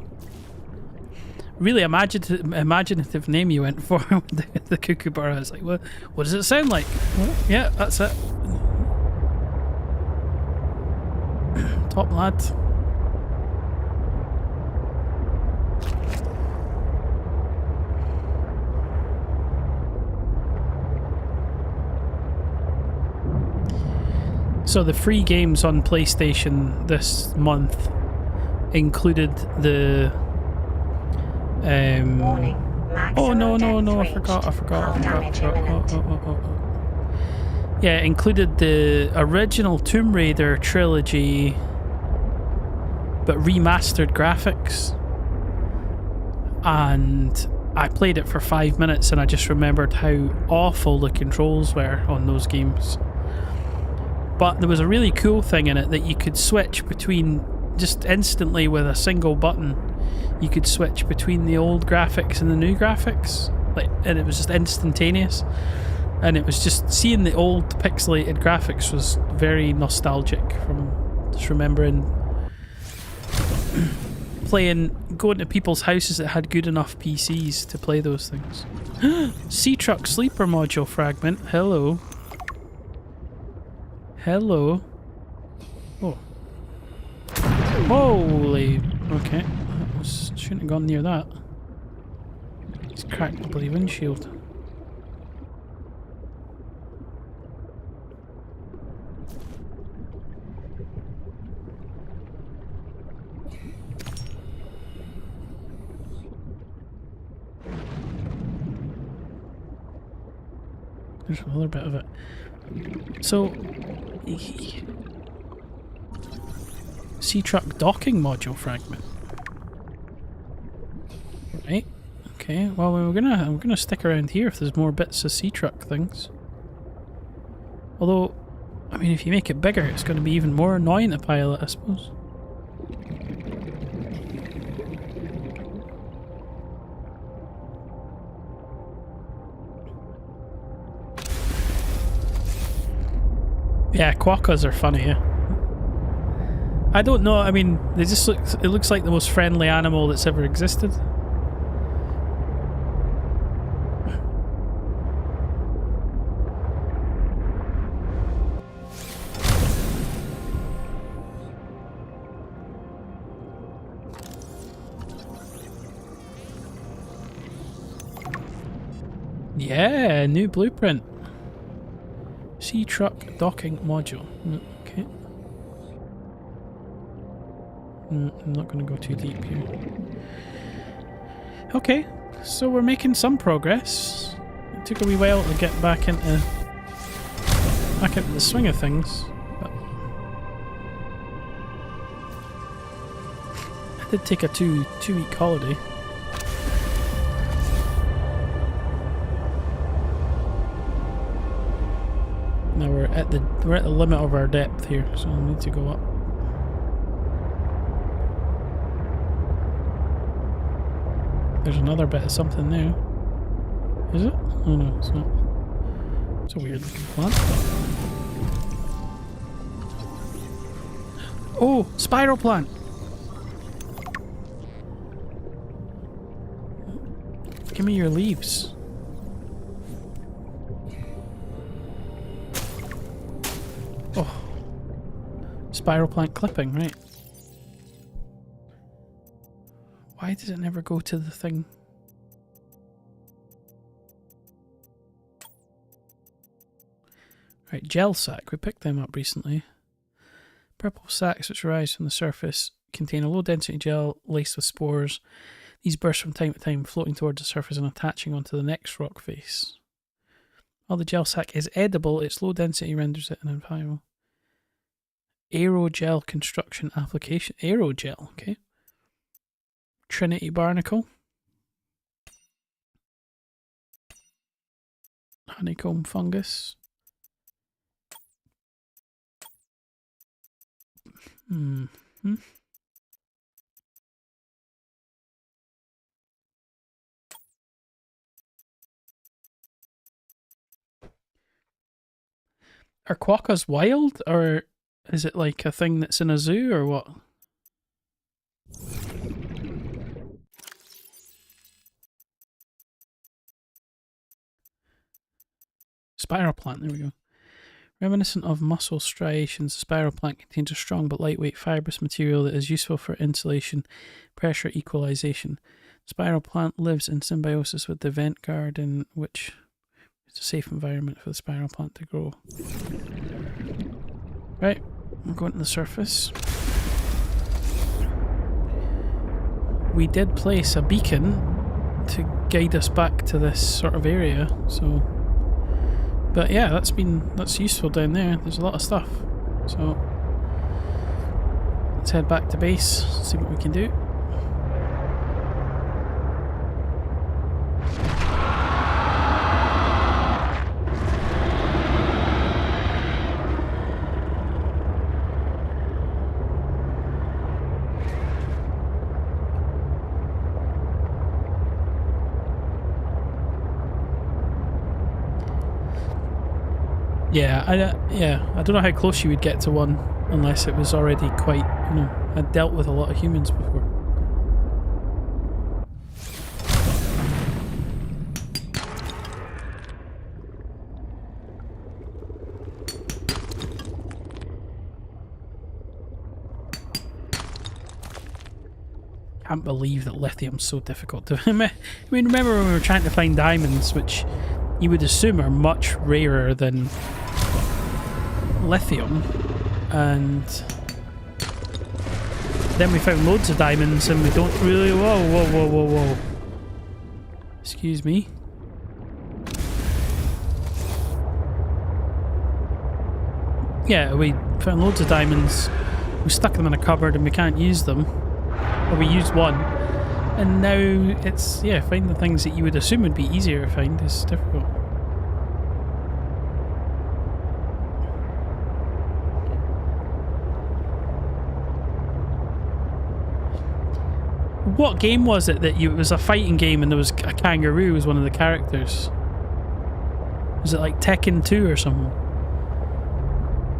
Really imaginative name you went for, the Kookaburra. I was like, what does it sound like? Yeah, that's it. Top lad. So the free games on PlayStation this month included the Warning. oh no, I Maximum forgot. Hull damage imminent. Yeah, it included the original Tomb Raider trilogy but remastered graphics. And I played it for 5 minutes and I just remembered how awful the controls were on those games. But there was a really cool thing in it that you could switch between just instantly with a single button. You could switch between the old graphics and the new graphics, and it was just instantaneous. And it was just seeing the old pixelated graphics was very nostalgic from just remembering going to people's houses that had good enough PCs to play those things. Sea Truck Sleeper Module Fragment. Hello. Hello. Oh. Holy. Okay. Shouldn't have gone near that. It's cracked the bloody windshield. There's another bit of it. So, sea truck docking module fragment. Right. Okay. Well, we're gonna stick around here if there's more bits of sea truck things. Although, I mean, if you make it bigger, it's going to be even more annoying to pilot, I suppose. Yeah, quokkas are funny, yeah. I don't know, I mean, they just look, it looks like the most friendly animal that's ever existed. Yeah, new blueprint. Sea truck docking module. Okay. I'm not going to go too deep here. Okay, so we're making some progress. It took a wee while to get back into the swing of things. But I did take a two-week holiday. Now we're at the limit of our depth here, so I need to go up. There's another bit of something there. Is it? Oh no, it's not. It's a weird looking plant. Oh, spiral plant! Give me your leaves. spiral plant clipping, right. Why does it never go to the thing? Right, gel sac. We picked them up recently. Purple sacs which rise from the surface contain a low density gel laced with spores. These burst from time to time, floating towards the surface and attaching onto the next rock face. While the gel sac is edible, its low density renders it inviable. Aerogel construction application. Aerogel, okay. Trinity barnacle. Honeycomb fungus. Are quokkas wild, or is it like a thing that's in a zoo, or what? Spiral plant, there we go. Reminiscent of mussel striations, the spiral plant contains a strong but lightweight fibrous material that is useful for insulation, pressure equalization. Spiral plant lives in symbiosis with the vent garden, which is a safe environment for the spiral plant to grow. Right, I'm going to the surface. We did place a beacon to guide us back to this sort of area, so... But yeah, that's useful down there. There's a lot of stuff. So let's head back to base, see what we can do. Yeah, I don't know how close you would get to one unless it was already quite, had dealt with a lot of humans before. Can't believe that lithium's so difficult to... I mean, remember when we were trying to find diamonds, which you would assume are much rarer than lithium, and then we found loads of diamonds and we don't really... Whoa. Excuse me. Yeah, we found loads of diamonds, we stuck them in a cupboard and we can't use them. Or we used one. And now it's, finding the things that you would assume would be easier to find is difficult. What game was it that it was a fighting game and there was a kangaroo was one of the characters? Was it like Tekken 2 or something?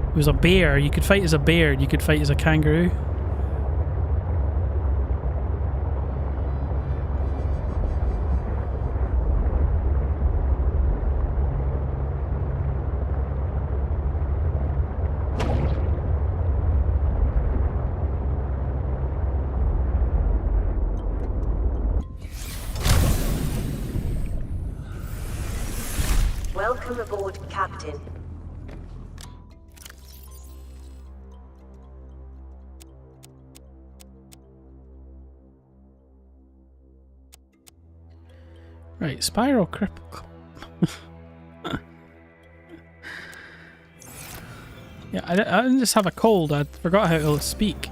It was a bear. You could fight as a bear, you could fight as a kangaroo. Welcome aboard, Captain. Right, spiral cripple. Yeah, I didn't just have a cold, I forgot how to speak.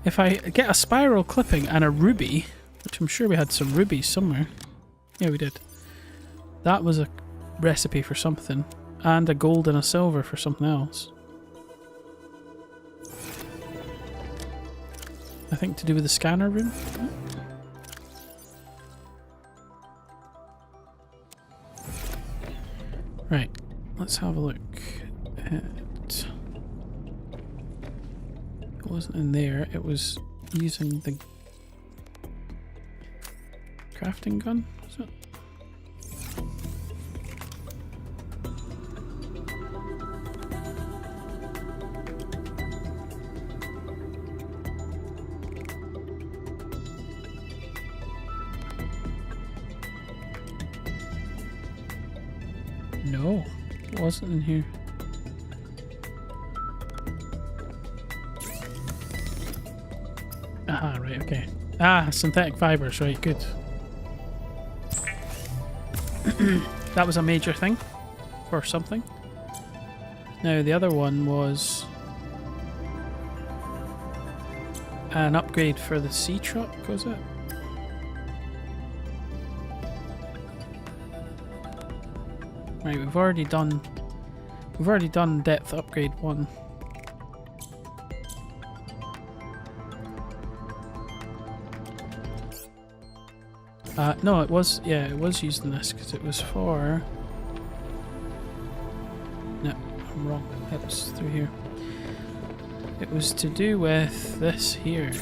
If I get a spiral clipping and a ruby, which I'm sure we had some rubies somewhere. Yeah, we did. That was a recipe for something, and a gold and a silver for something else. I think to do with the scanner room. Right, let's have a look at... It wasn't in there, it was using the crafting gun, was it? No, it wasn't in here. Aha, right, okay. Ah, synthetic fibers, right, good. That was a major thing for something. Now the other one was an upgrade for the sea truck, was it? Right, we've already done depth upgrade 1. No, it was using this because it was for... No, I'm wrong. It was through here. It was to do with this here.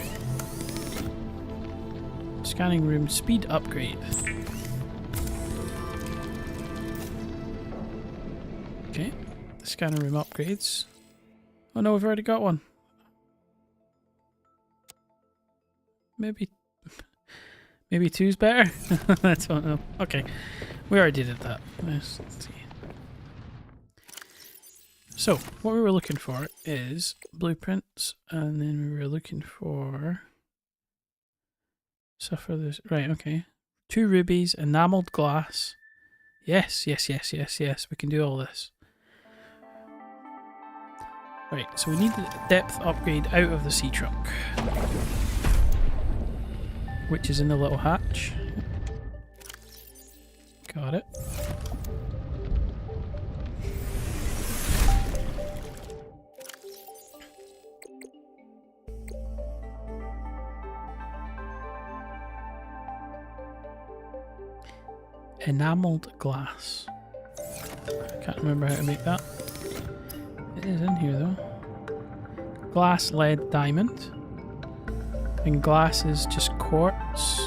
Scanning room speed upgrade. Okay, the scanning room upgrades. Oh no, we've already got one. Maybe 2's better? I don't know. Okay, we already did that. Let's see. So, what we were looking for is blueprints, and then we were looking for stuff for this. Right, okay. 2 rubies, enameled glass. Yes, yes, yes, yes, yes. We can do all this. Right, so we need the depth upgrade out of the sea truck, which is in the little hatch. Got it. Enameled glass. I can't remember how to make that. It is in here though. Glass, lead, diamond. And glass is just quartz.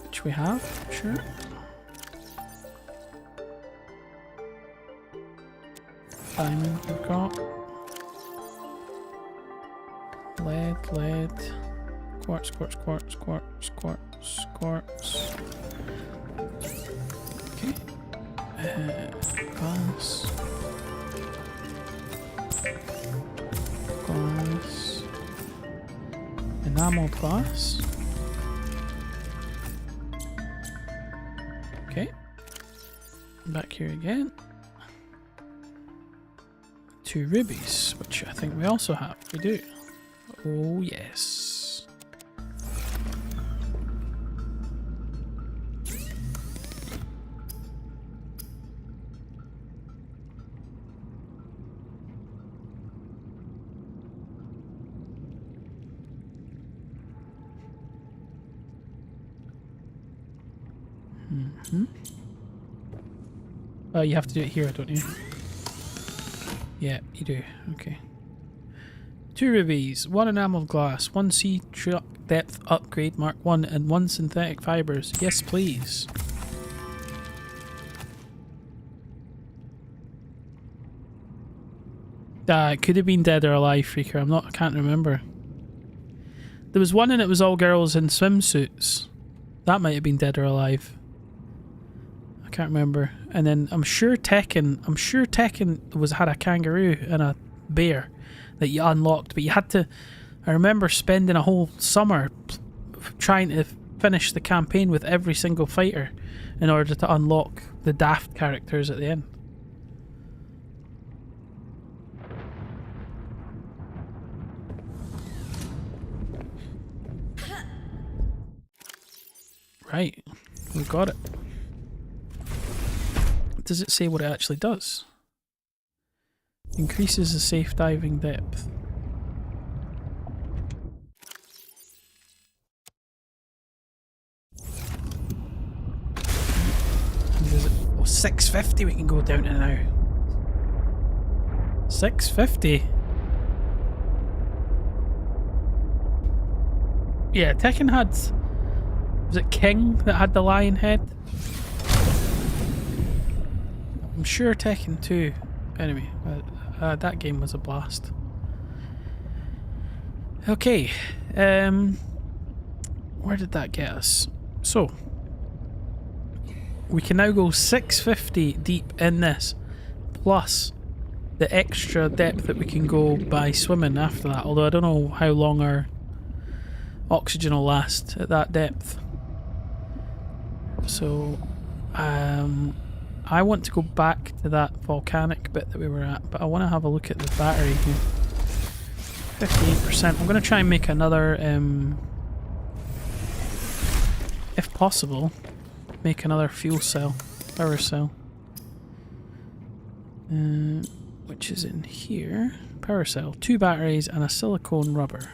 Which we have, sure. Diamond we've got. Lead. Quartz. Okay. Glass. Enameled glass. Okay. Back here again. 2 rubies, which I think we also have. We do. Oh yes. You have to do it here, don't you? Yeah, you do. Okay. 2 rubies, 1 enameled glass, 1 sea truck depth upgrade Mark 1, and 1 synthetic fibers. Yes, please. It could have been Dead or Alive, Freaker. I can't remember. There was one and it was all girls in swimsuits. That might have been Dead or Alive. I can't remember. And then I'm sure Tekken had a kangaroo and a bear that you unlocked, but you had to... I remember spending a whole summer trying to finish the campaign with every single fighter in order to unlock the daft characters at the end. Right, we got it. Does it say what it actually does? Increases the safe diving depth. Oh, 650 we can go down to now. 650? Yeah, Tekken had... Was it King that had the lion head? I'm sure Tekken 2. Anyway, that game was a blast. Okay, where did that get us? So, we can now go 650 deep in this, plus the extra depth that we can go by swimming after that, although I don't know how long our oxygen will last at that depth. So I want to go back to that volcanic bit that we were at, but I want to have a look at the battery here. 58%. I'm going to try and make another, if possible, make another fuel cell, power cell. Which is in here. Power cell, 2 batteries and a silicone rubber.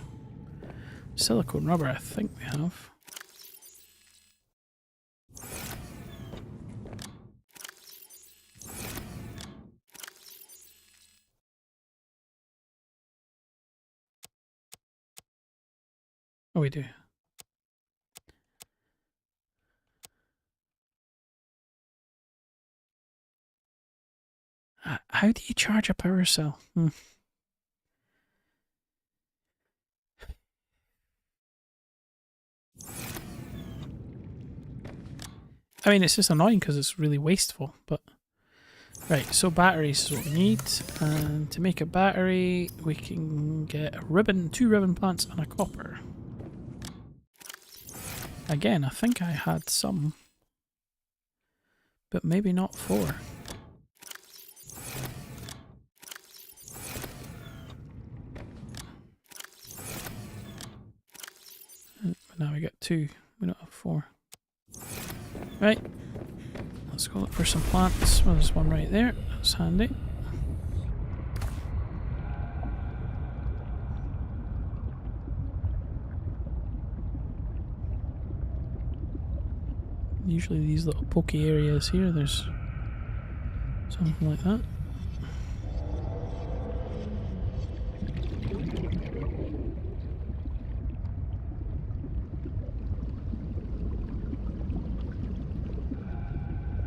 Silicone rubber, I think we have. Oh, we do. How do you charge a power cell? I mean, it's just annoying because it's really wasteful, but... Right, so batteries is what we need, and to make a battery, we can get a ribbon, 2 ribbon plants and a copper. Again, I think I had some, but maybe not 4. But now we got 2, we don't have 4. Right, let's go look for some plants. Well, there's one right there, that's handy. Usually these little pokey areas here, there's something like that.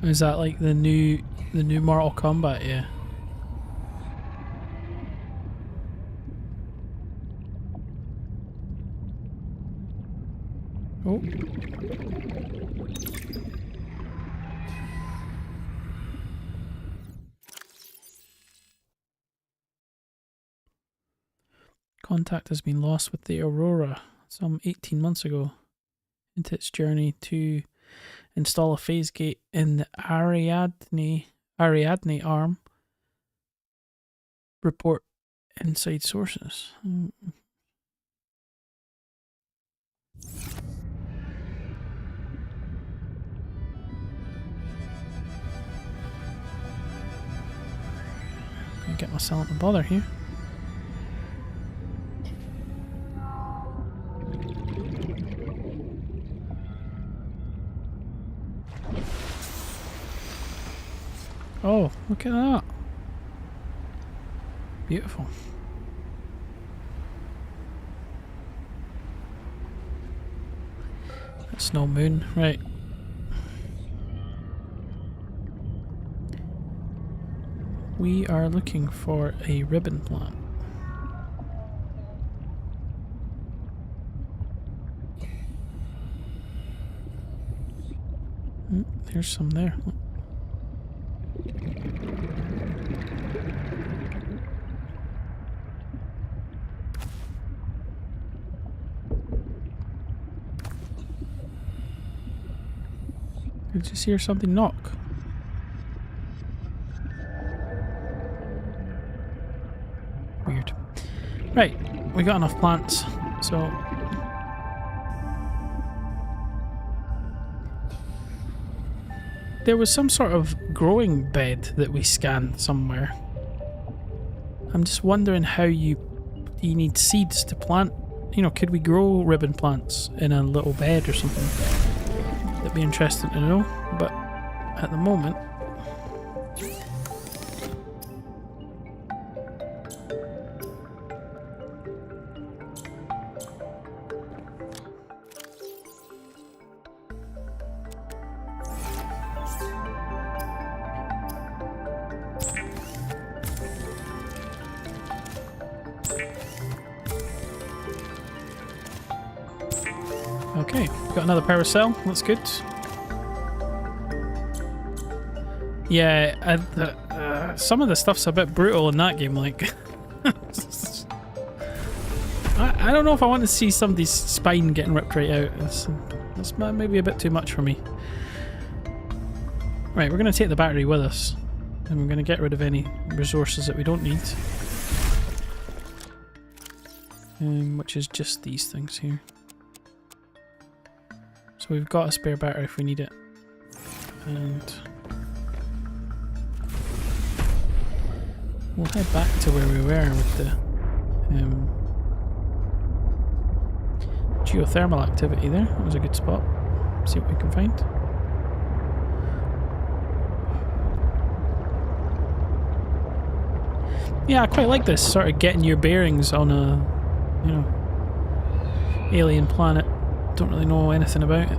Is that like the new Mortal Kombat? Yeah. Oh. Contact has been lost with the Aurora some 18 months ago into its journey to install a phase gate in the Ariadne arm. Report inside sources. Gonna get myself in bother here. Oh, look at that. Beautiful. That's no moon, right. We are looking for a ribbon plant. There's some there. Did you just hear something knock? Weird. Right, we got enough plants, so... There was some sort of growing bed that we scanned somewhere. I'm just wondering how you need seeds to plant. You know, could we grow ribbon plants in a little bed or something? That'd be interesting to know, but at the moment... Okay, got another power cell, that's good. Yeah, some of the stuff's a bit brutal in that game, like. I don't know if I want to see somebody's spine getting ripped right out. That's maybe a bit too much for me. Right, we're going to take the battery with us. And we're going to get rid of any resources that we don't need. Which is just these things here. So we've got a spare battery if we need it. And we'll head back to where we were with the geothermal activity there. That was a good spot. See what we can find. Yeah, I quite like this sort of getting your bearings on a, you know, alien planet. Don't really know anything about it.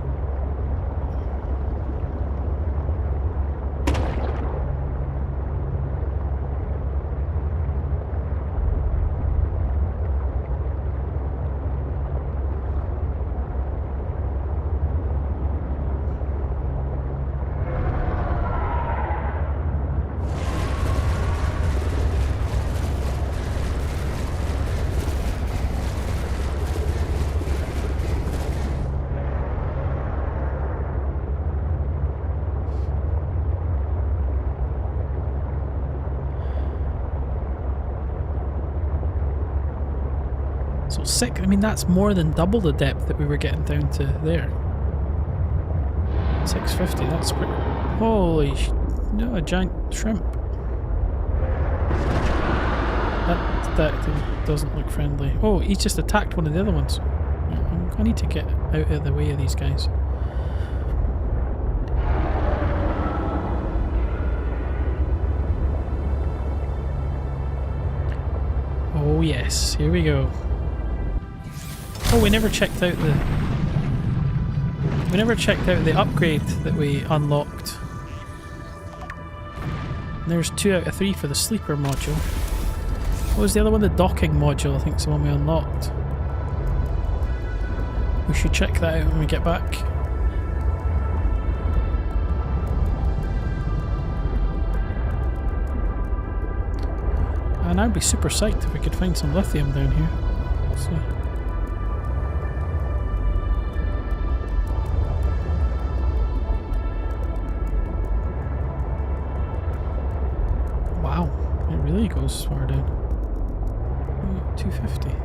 So sick. I mean, that's more than double the depth that we were getting down to there. 650, that's pretty... Holy no, a giant shrimp. That thing doesn't look friendly. Oh, he's just attacked one of the other ones. I need to get out of the way of these guys. Oh yes, here we go. Oh, we never checked out the... We never checked out the upgrade that we unlocked. There's 2 out of 3 for the sleeper module. What was the other one? The docking module, I think is the one we unlocked. We should check that out when we get back. And I'd be super psyched if we could find some lithium down here. Let's see. Wow, it really goes far down. 250.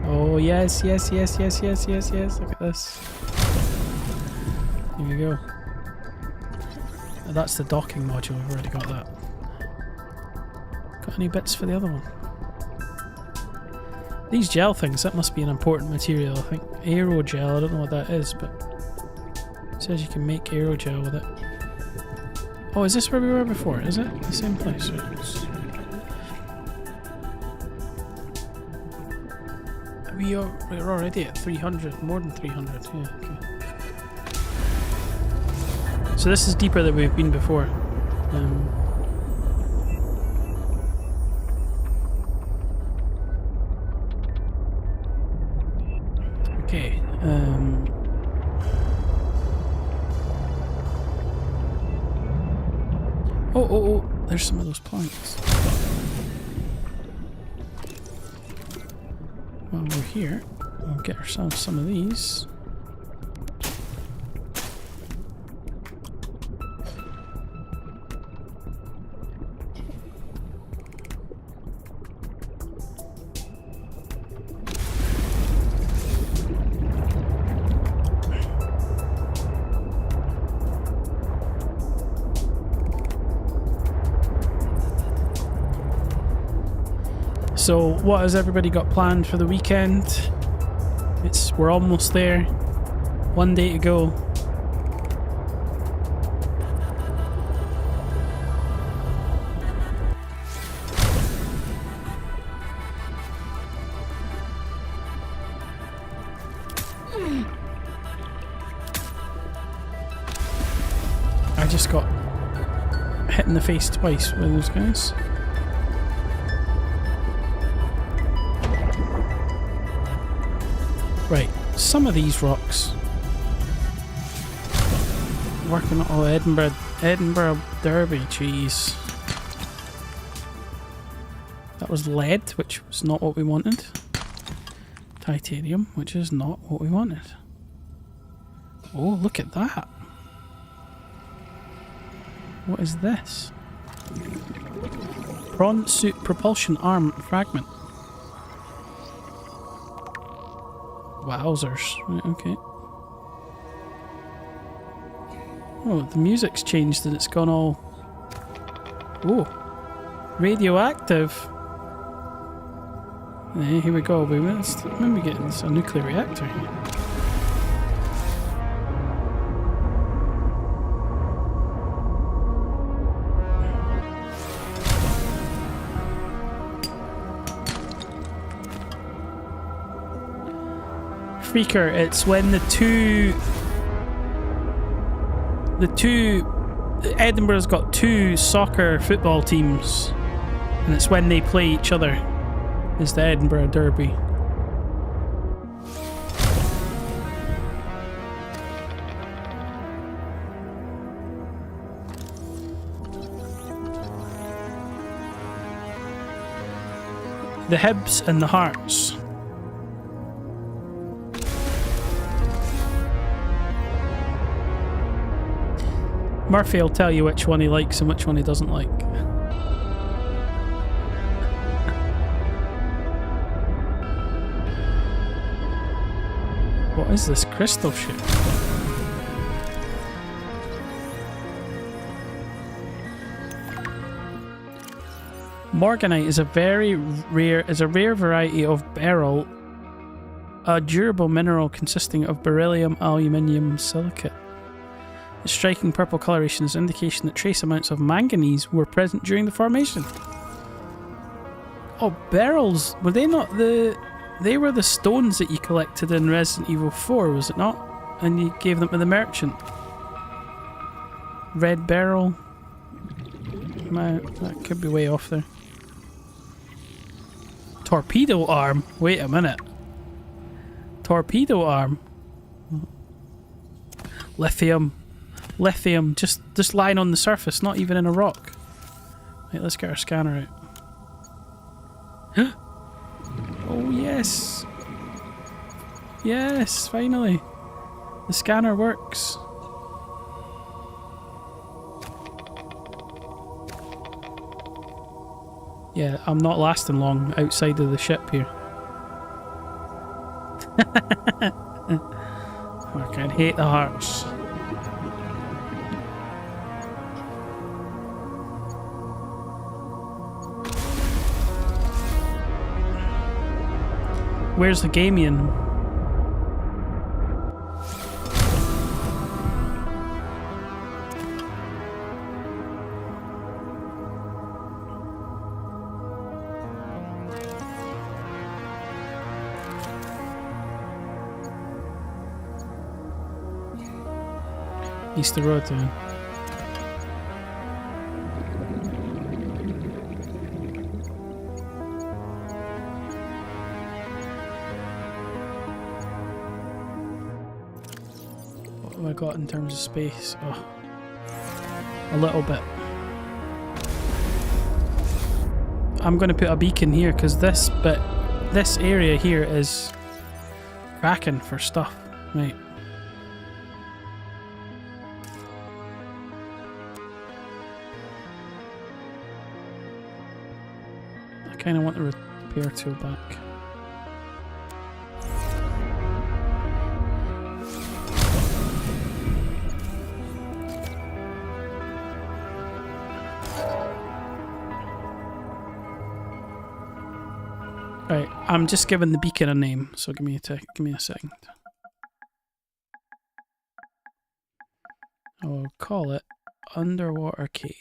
Oh yes, yes, yes, yes, yes, yes, yes. Look at this. Here we go. That's the docking module, we've already got that. Got any bits for the other one? These gel things, that must be an important material, I think. Aerogel, I don't know what that is, but it says you can make aerogel with it. Oh, is this where we were before? Is it? The same place? We're already at 300, more than 300, yeah, okay. So this is deeper than we've been before. Okay. Oh, there's some of those planks. While we're here, we'll get ourselves some of these. So what has everybody got planned for the weekend? We're almost there. 1 day to go. I just got hit in the face twice with those guys. Right, some of these rocks Working on Edinburgh Derby, jeez. That was lead, which was not what we wanted. Titanium, which is not what we wanted. Oh, look at that. What is this? Prawn suit propulsion arm fragment. Wowzers. Right, okay. Oh, the music's changed and it's gone all... Oh. Radioactive. Here we go. Let's maybe get a nuclear reactor here. Freaker, it's when the two Edinburgh's got two soccer football teams, and it's when they play each other. Is the Edinburgh Derby. The Hibs and the Hearts. Murphy will tell you which one he likes and which one he doesn't like. What is this crystal shit? Morganite is a rare variety of beryl, a durable mineral consisting of beryllium aluminium silicate. Its striking purple coloration is an indication that trace amounts of manganese were present during the formation. Oh, beryls, were they not the... They were the stones that you collected in Resident Evil 4, was it not? And you gave them to the merchant. Red beryl. That could be way off there. Torpedo arm? Wait a minute. Torpedo arm? Lithium. Lithium. Just lying on the surface, not even in a rock. Right, let's get our scanner out. Oh yes! Yes, finally! The scanner works. Yeah, I'm not lasting long outside of the ship here. I can hate the Hearts. Where's the Gamian? East the road then. What have I got in terms of space? Oh, a little bit. I'm going to put a beacon here because this area here is cracking for stuff. Right. I kind of want the repair tool back. Right, I'm just giving the beacon a name, so give me a second. I'll call it Underwater Cave.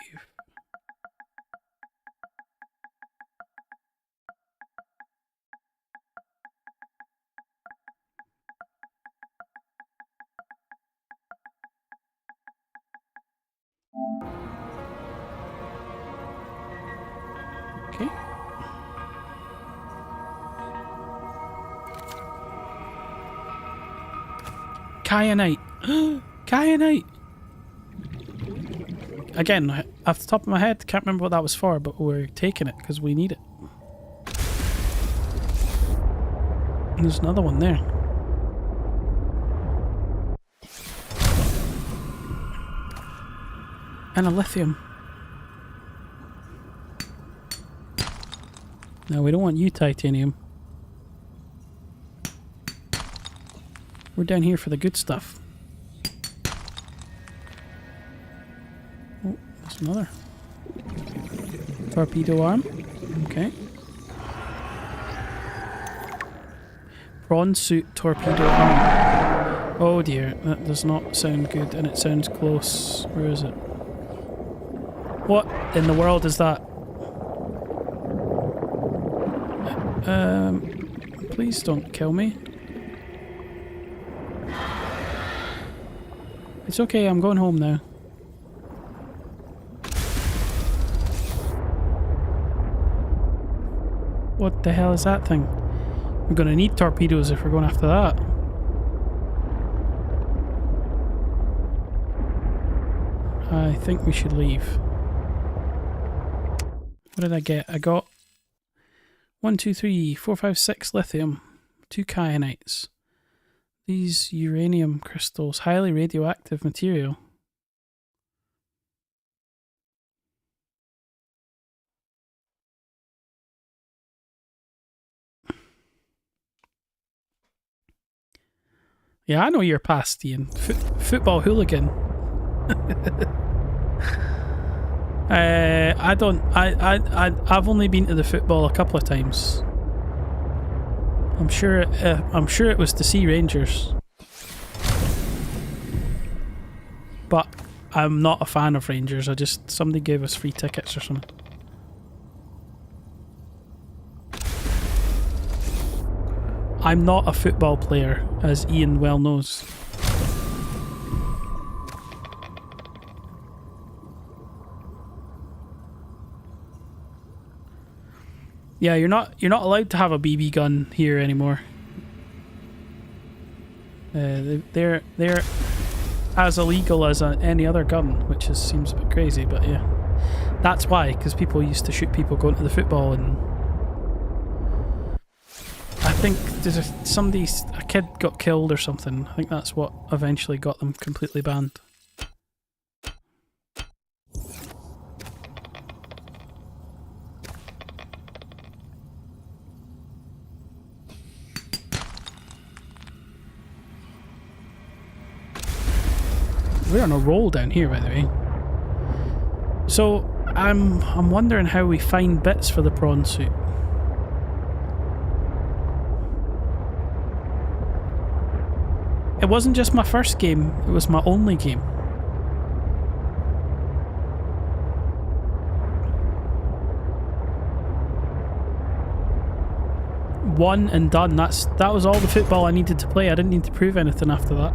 Okay. Kyanite. Kyanite! again, off the top of my head, can't remember what that was for, but we're taking it because we need it. And there's another one there. And a lithium. No, we don't want you, titanium. We're down here for the good stuff. Oh, there's another. Torpedo arm. Okay. Prawn suit torpedo arm. Oh dear, that does not sound good, and it sounds close. Where is it? What in the world is that? Please don't kill me. It's okay, I'm going home now. What the hell is that thing? We're gonna need torpedoes if we're going after that. I think we should leave. What did I get? I got 1, 2, 3, 4, 5, 6 lithium, 2 kyanites. These uranium crystals, highly radioactive material. Yeah, I know you're past, Ian. Football hooligan. I've only been to the football a couple of times. I'm sure it was to see Rangers. But I'm not a fan of Rangers. Somebody gave us free tickets or something. I'm not a football player, as Ian well knows. Yeah, you're not allowed to have a BB gun here anymore. They're as illegal as any other gun, which seems a bit crazy, but yeah, that's why. Because people used to shoot people going to the football, and I think a kid got killed or something. I think that's what eventually got them completely banned. We're on a roll down here, by the way. So I'm wondering how we find bits for the prawn suit. It wasn't just my first game, it was my only game. One and done. That was all the football I needed to play. I didn't need to prove anything after that.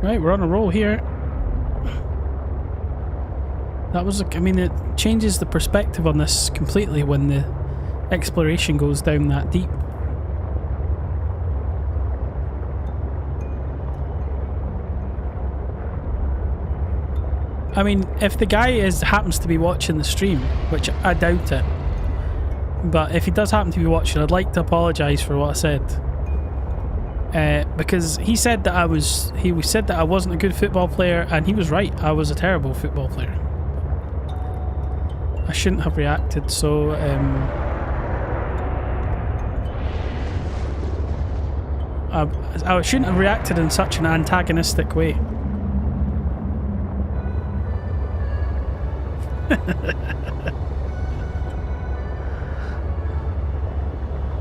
Right, we're on a roll here. That was, I mean, it changes the perspective on this completely when the exploration goes down that deep. I mean, if the guy happens to be watching the stream, which I doubt it, but if he does happen to be watching, I'd like to apologise for what I said. Because he said that I wasn't a good football player, and he was right. I was a terrible football player. I shouldn't have reacted so I shouldn't have reacted in such an antagonistic way.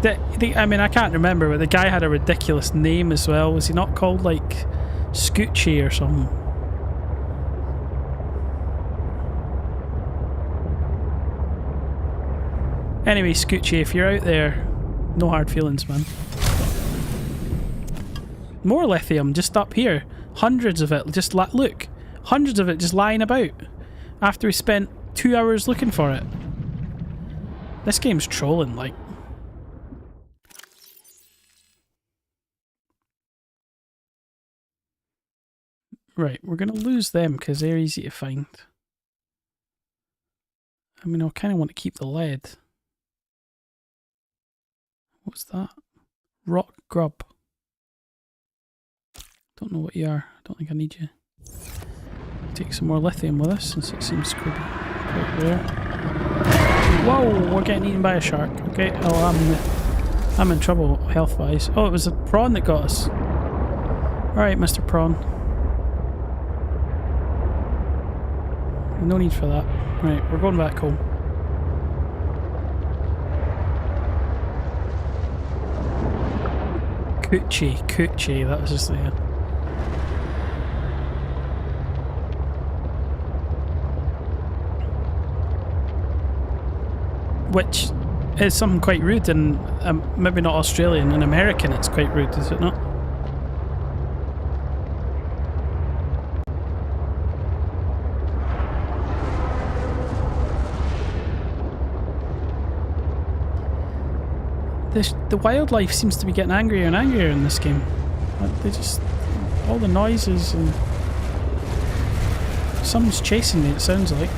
I mean, I can't remember, but the guy had a ridiculous name as well. Was he not called, like, Scoochie or something? Anyway, Scoochie, if you're out there, no hard feelings, man. More lithium just up here. Hundreds of it. Just look. Hundreds of it just lying about. After we spent 2 hours looking for it. This game's trolling, like. Right, we're going to lose them because they're easy to find. I mean, I kind of want to keep the lead. What's that? Rock grub. Don't know what you are. Don't think I need you. Take some more lithium with us since it seems quite rare. Whoa, we're getting eaten by a shark. Okay, oh, I'm in trouble health-wise. Oh, it was a prawn that got us. Alright, Mr. Prawn. No need for that. Right, we're going back home. Coochie, that was just there. Which is something quite rude, and maybe not Australian, in American it's quite rude, is it not? The wildlife seems to be getting angrier and angrier in this game. Like, they just... all the noises and... Someone's chasing me, it sounds like.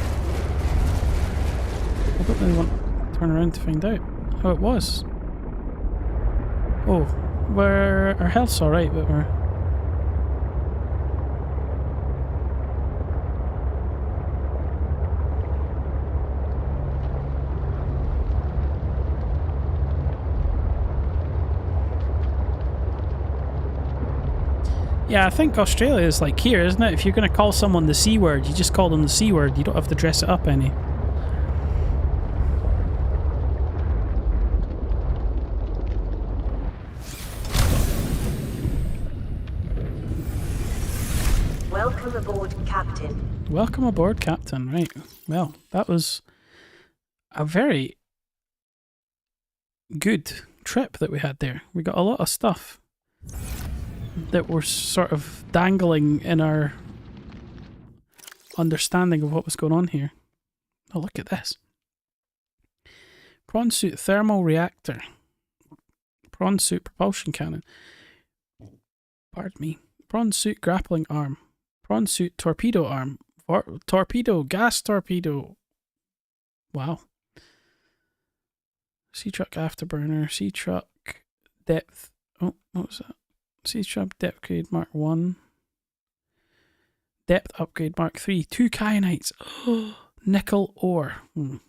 I don't really want to turn around to find out. Oh, it was. Oh, our health's alright, but we're... Yeah, I think Australia is like here, isn't it? If you're going to call someone the C word, you just call them the C word. You don't have to dress it up any. Welcome aboard, Captain. Welcome aboard, Captain. Right. Well, that was a very good trip that we had there. We got a lot of stuff that were sort of dangling in our understanding of what was going on here. Oh, look at this. Prawn suit thermal reactor. Prawn suit propulsion cannon. Pardon me. Prawn suit grappling arm. Prawn suit torpedo arm. Torpedo, gas torpedo. Wow. Sea truck afterburner. Sea truck depth. Oh, what was that? Sea truck depth upgrade Mark 1. Depth upgrade Mark 3. 2 kyanites. Nickel ore. We've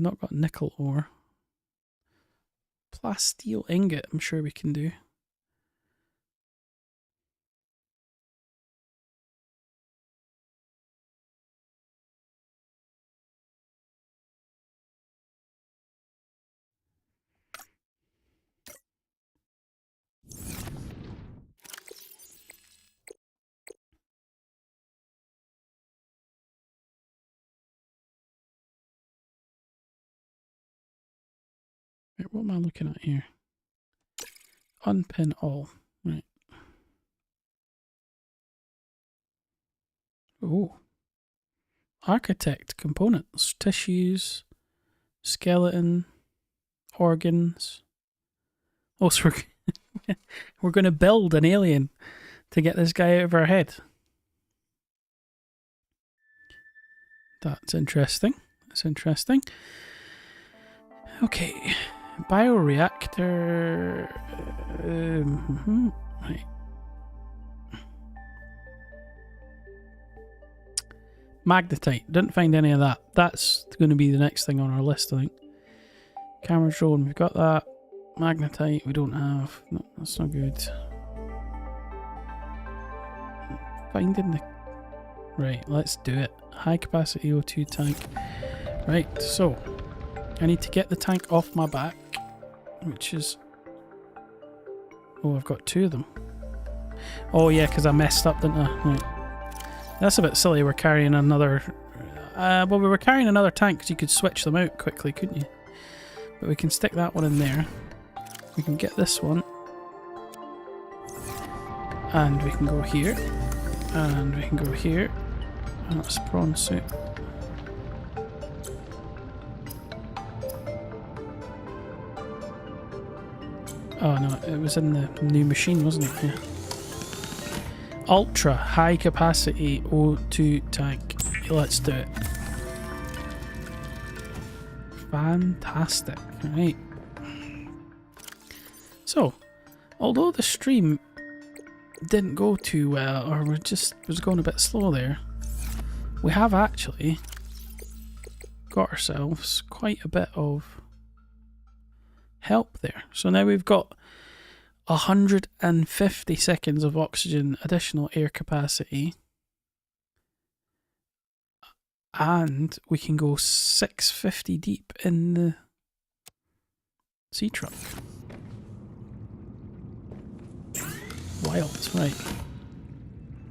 not got nickel ore. Plasteel ingot, I'm sure we can do. What am I looking at here? Unpin all. Right. Oh. Architect components. Tissues. Skeleton. Organs. Oh, so we're going to build an alien to get this guy out of our head. That's interesting. That's interesting. Okay. Bioreactor. Right. Magnetite. Didn't find any of that. That's going to be the next thing on our list, I think. Camera drone. We've got that. Magnetite. We don't have. No, that's not good. Finding the... Right, let's do it. High capacity O2 tank. Right, so... I need to get the tank off my back, which is... Oh, I've got 2 of them. Oh yeah, because I messed up, didn't I? Right. That's a bit silly, we're carrying another... well, we were carrying another tank because you could switch them out quickly, couldn't you? But we can stick that one in there. We can get this one. And we can go here. And we can go here. And that's a prawn suit. Oh no, it was in the new machine, wasn't it? Yeah. Ultra high capacity O2 tank. Let's do it. Fantastic. Right. So, although the stream didn't go too well, or was going a bit slow there, we have actually got ourselves quite a bit of help there. So now we've got 150 seconds of oxygen additional air capacity, and we can go 650 deep in the sea truck. Wild, right.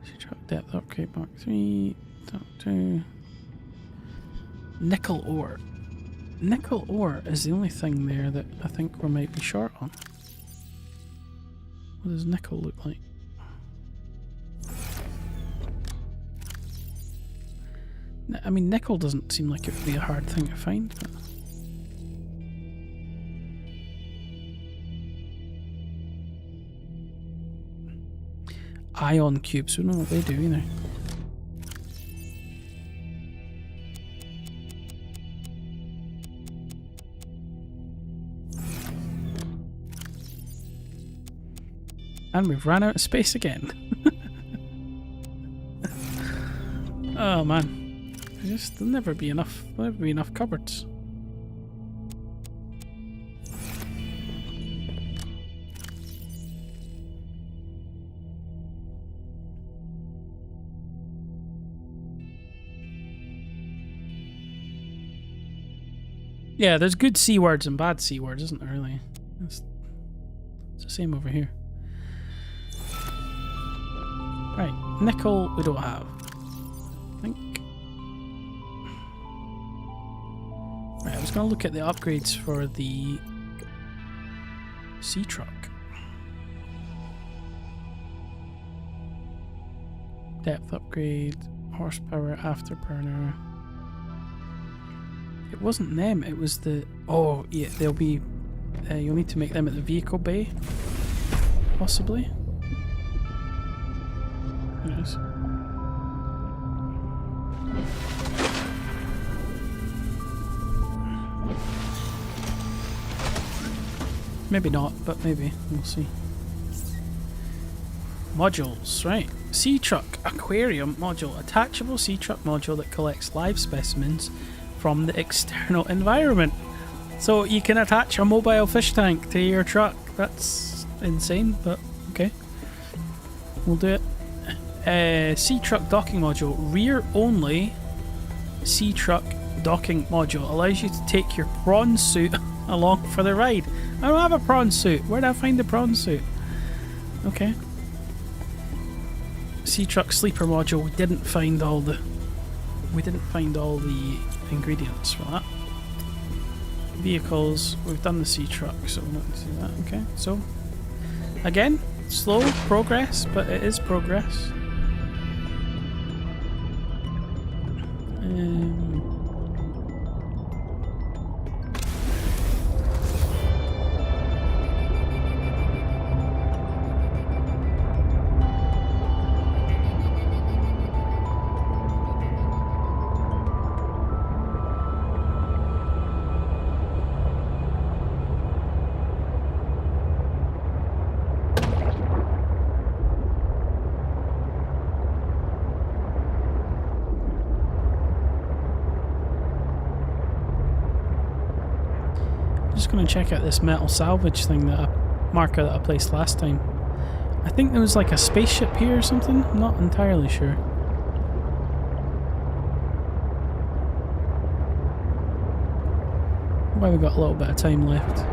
Sea truck depth upgrade Mark 3, Mark 2. Nickel ore. Nickel ore is the only thing there that I think we might be short on. What does nickel look like? I mean, nickel doesn't seem like it would be a hard thing to find, but... Ion cubes, we don't know what they do either. And we've ran out of space again. Oh man. There'll never be enough. There'll never be enough cupboards. Yeah, there's good C words and bad C words, isn't there, really? It's the same over here. Right, nickel we don't have, I think. Right, I was going to look at the upgrades for the sea truck. Depth upgrade, horsepower, afterburner. It wasn't them, it was the... Oh, yeah, they'll be... you'll need to make them at the vehicle bay, possibly. There it is. Maybe not, but maybe. We'll see. Modules, right. Sea truck aquarium module. Attachable sea truck module that collects live specimens from the external environment. So you can attach a mobile fish tank to your truck. That's insane, but okay. We'll do it. Sea truck docking module. Rear only sea truck docking module. Allows you to take your prawn suit along for the ride. I don't have a prawn suit. Where did I find the prawn suit? Okay. Sea truck sleeper module. We didn't find all the ingredients for that. Vehicles. We've done the sea truck, so we're not going to do that. Okay. So again, slow progress, but it is progress. Going to check out this metal salvage thing marker that I placed last time. I think there was like a spaceship here or something. I'm not entirely sure. Why we got a little bit of time left.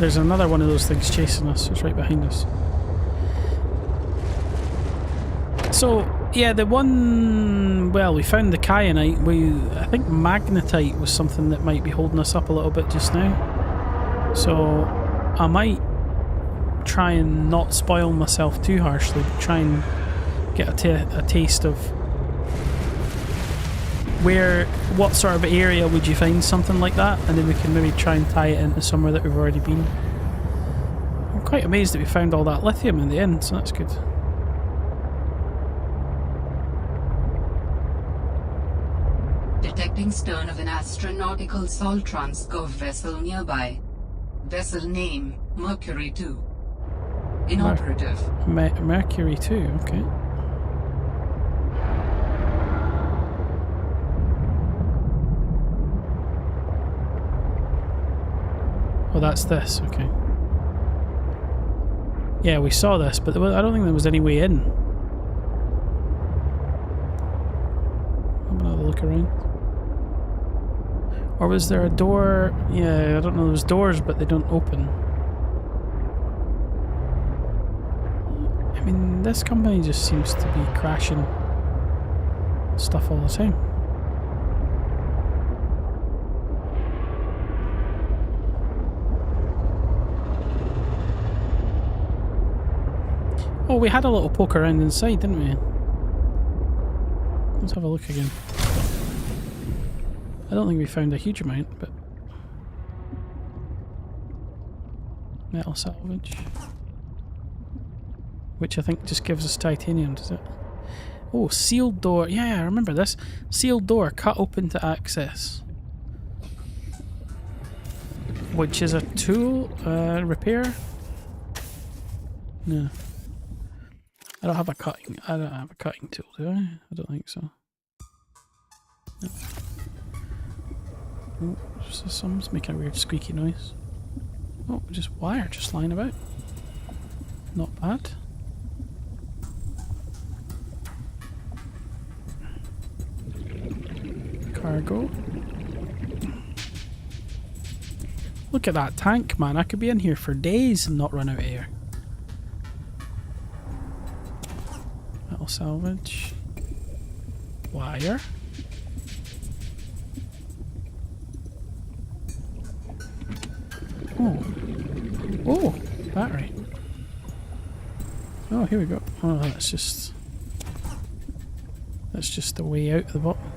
There's another one of those things chasing us. It's right behind us. So, yeah, the one... Well, we found the kyanite. I think magnetite was something that might be holding us up a little bit just now. So, I might try and not spoil myself too harshly, but try and get a taste of what sort of area would you find something like that, and then we can maybe try and tie it into somewhere that we've already been. I'm quite amazed that we found all that lithium in the end, so that's good. Detecting stern of an astronautical Sol Transcov vessel nearby. Vessel name, Mercury 2. Inoperative. Mercury 2, okay. Oh, that's this, okay. Yeah, we saw this, but I don't think there was any way in. Have another look around. Or was there a door? Yeah, I don't know, there's doors, but they don't open. I mean, this company just seems to be crashing stuff all the time. Oh, we had a little poke around inside, didn't we? Let's have a look again. I don't think we found a huge amount, but... Metal salvage. Which I think just gives us titanium, does it? Oh, sealed door. Yeah, I remember this. Sealed door, cut open to access. Which is a tool? Repair? No. I don't have a cutting tool, do I? I don't think so. No. Oh, someone's making a weird squeaky noise. Oh, just wire just lying about. Not bad. Cargo. Look at that tank, man. I could be in here for days and not run out of air. Metal salvage. Wire. Oh. Oh, battery. Oh, here we go. Oh, that's just the way out of the bottom.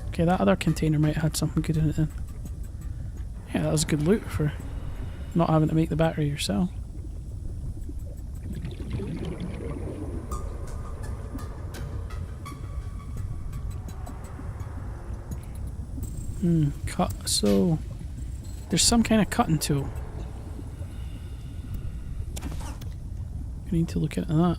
Okay, that other container might have had something good in it then. Yeah, that was good loot for not having to make the battery yourself. Cut. So there's some kind of cutting tool. We need to look into that.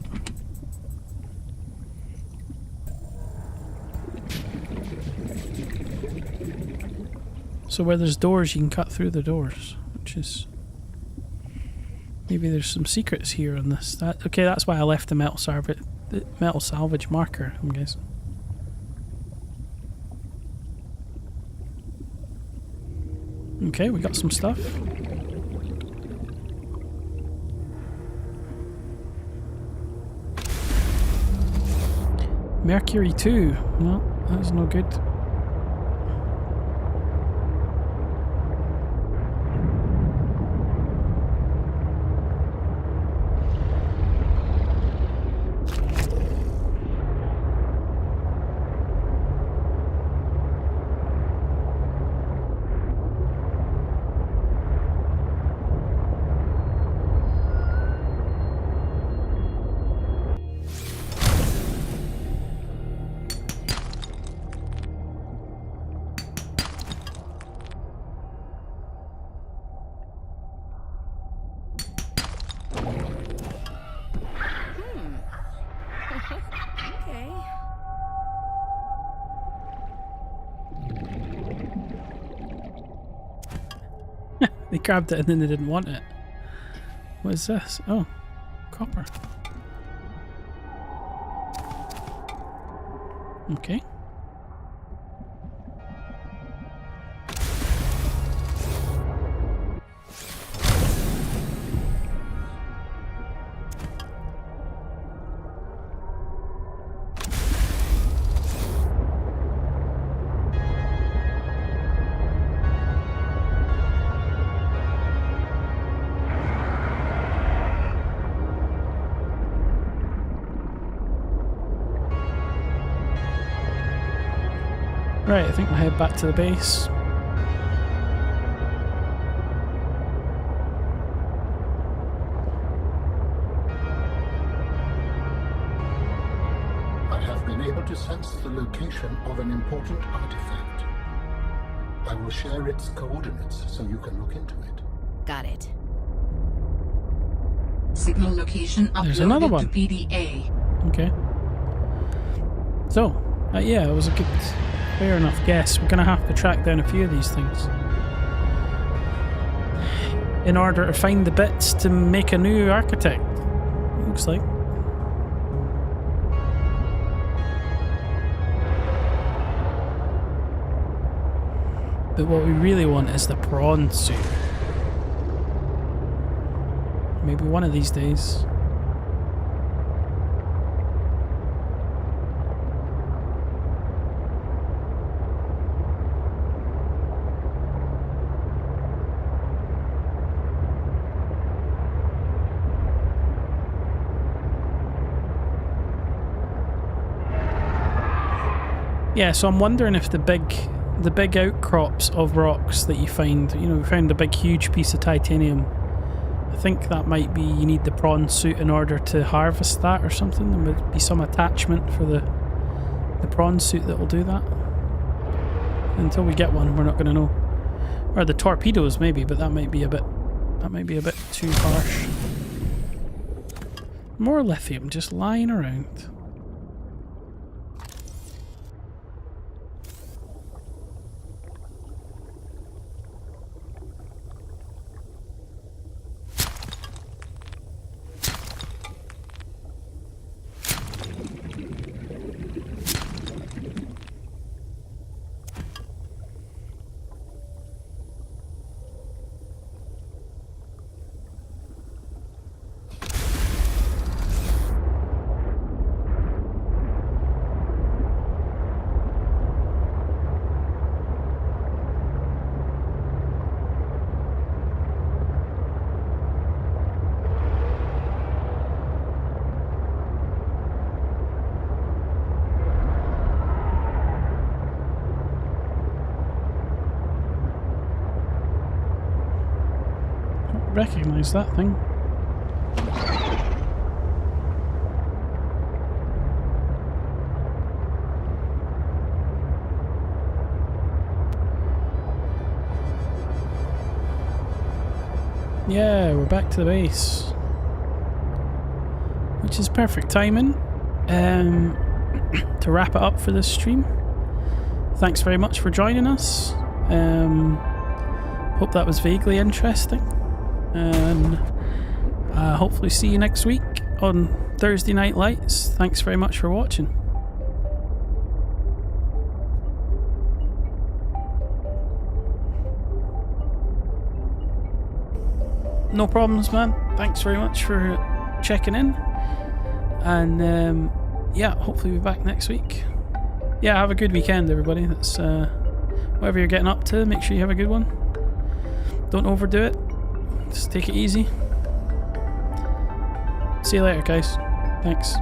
So where there's doors, you can cut through the doors, which is... Maybe there's some secrets here on this. Okay, that's why I left the metal salvage marker, I'm guessing. Okay, we got some stuff. Mercury 2. No, that's no good. They grabbed it and then they didn't want it. What is this? Oh, copper. Okay. Right, I think we'll head back to the base. I have been able to sense the location of an important artifact. I will share its coordinates so you can look into it. Got it. Signal location There's another uploaded one. to PDA. Okay. So, yeah, it was a good, fair enough guess. We're going to have to track down a few of these things in order to find the bits to make a new architect, looks like. But what we really want is the prawn suit. Maybe one of these days. Yeah, so I'm wondering if the big outcrops of rocks that you find, you know, we found a big huge piece of titanium. I think that might be you need the prawn suit in order to harvest that or something. There would be some attachment for the prawn suit that will do that. Until we get one, we're not going to know. Or the torpedoes maybe, but that might be a bit too harsh. More lithium just lying around. Recognize that thing. Yeah, we're back to the base, which is perfect timing to wrap it up for this stream. Thanks very much for joining us. Hope that was vaguely interesting. And hopefully see you next week on Thursday Night Lights. Thanks very much for watching. No problems, man. Thanks very much for checking in. And yeah, hopefully we'll be back next week. Yeah, have a good weekend, everybody. That's whatever you're getting up to, make sure you have a good one. Don't overdo it. Just take it easy. See you later, guys. Thanks.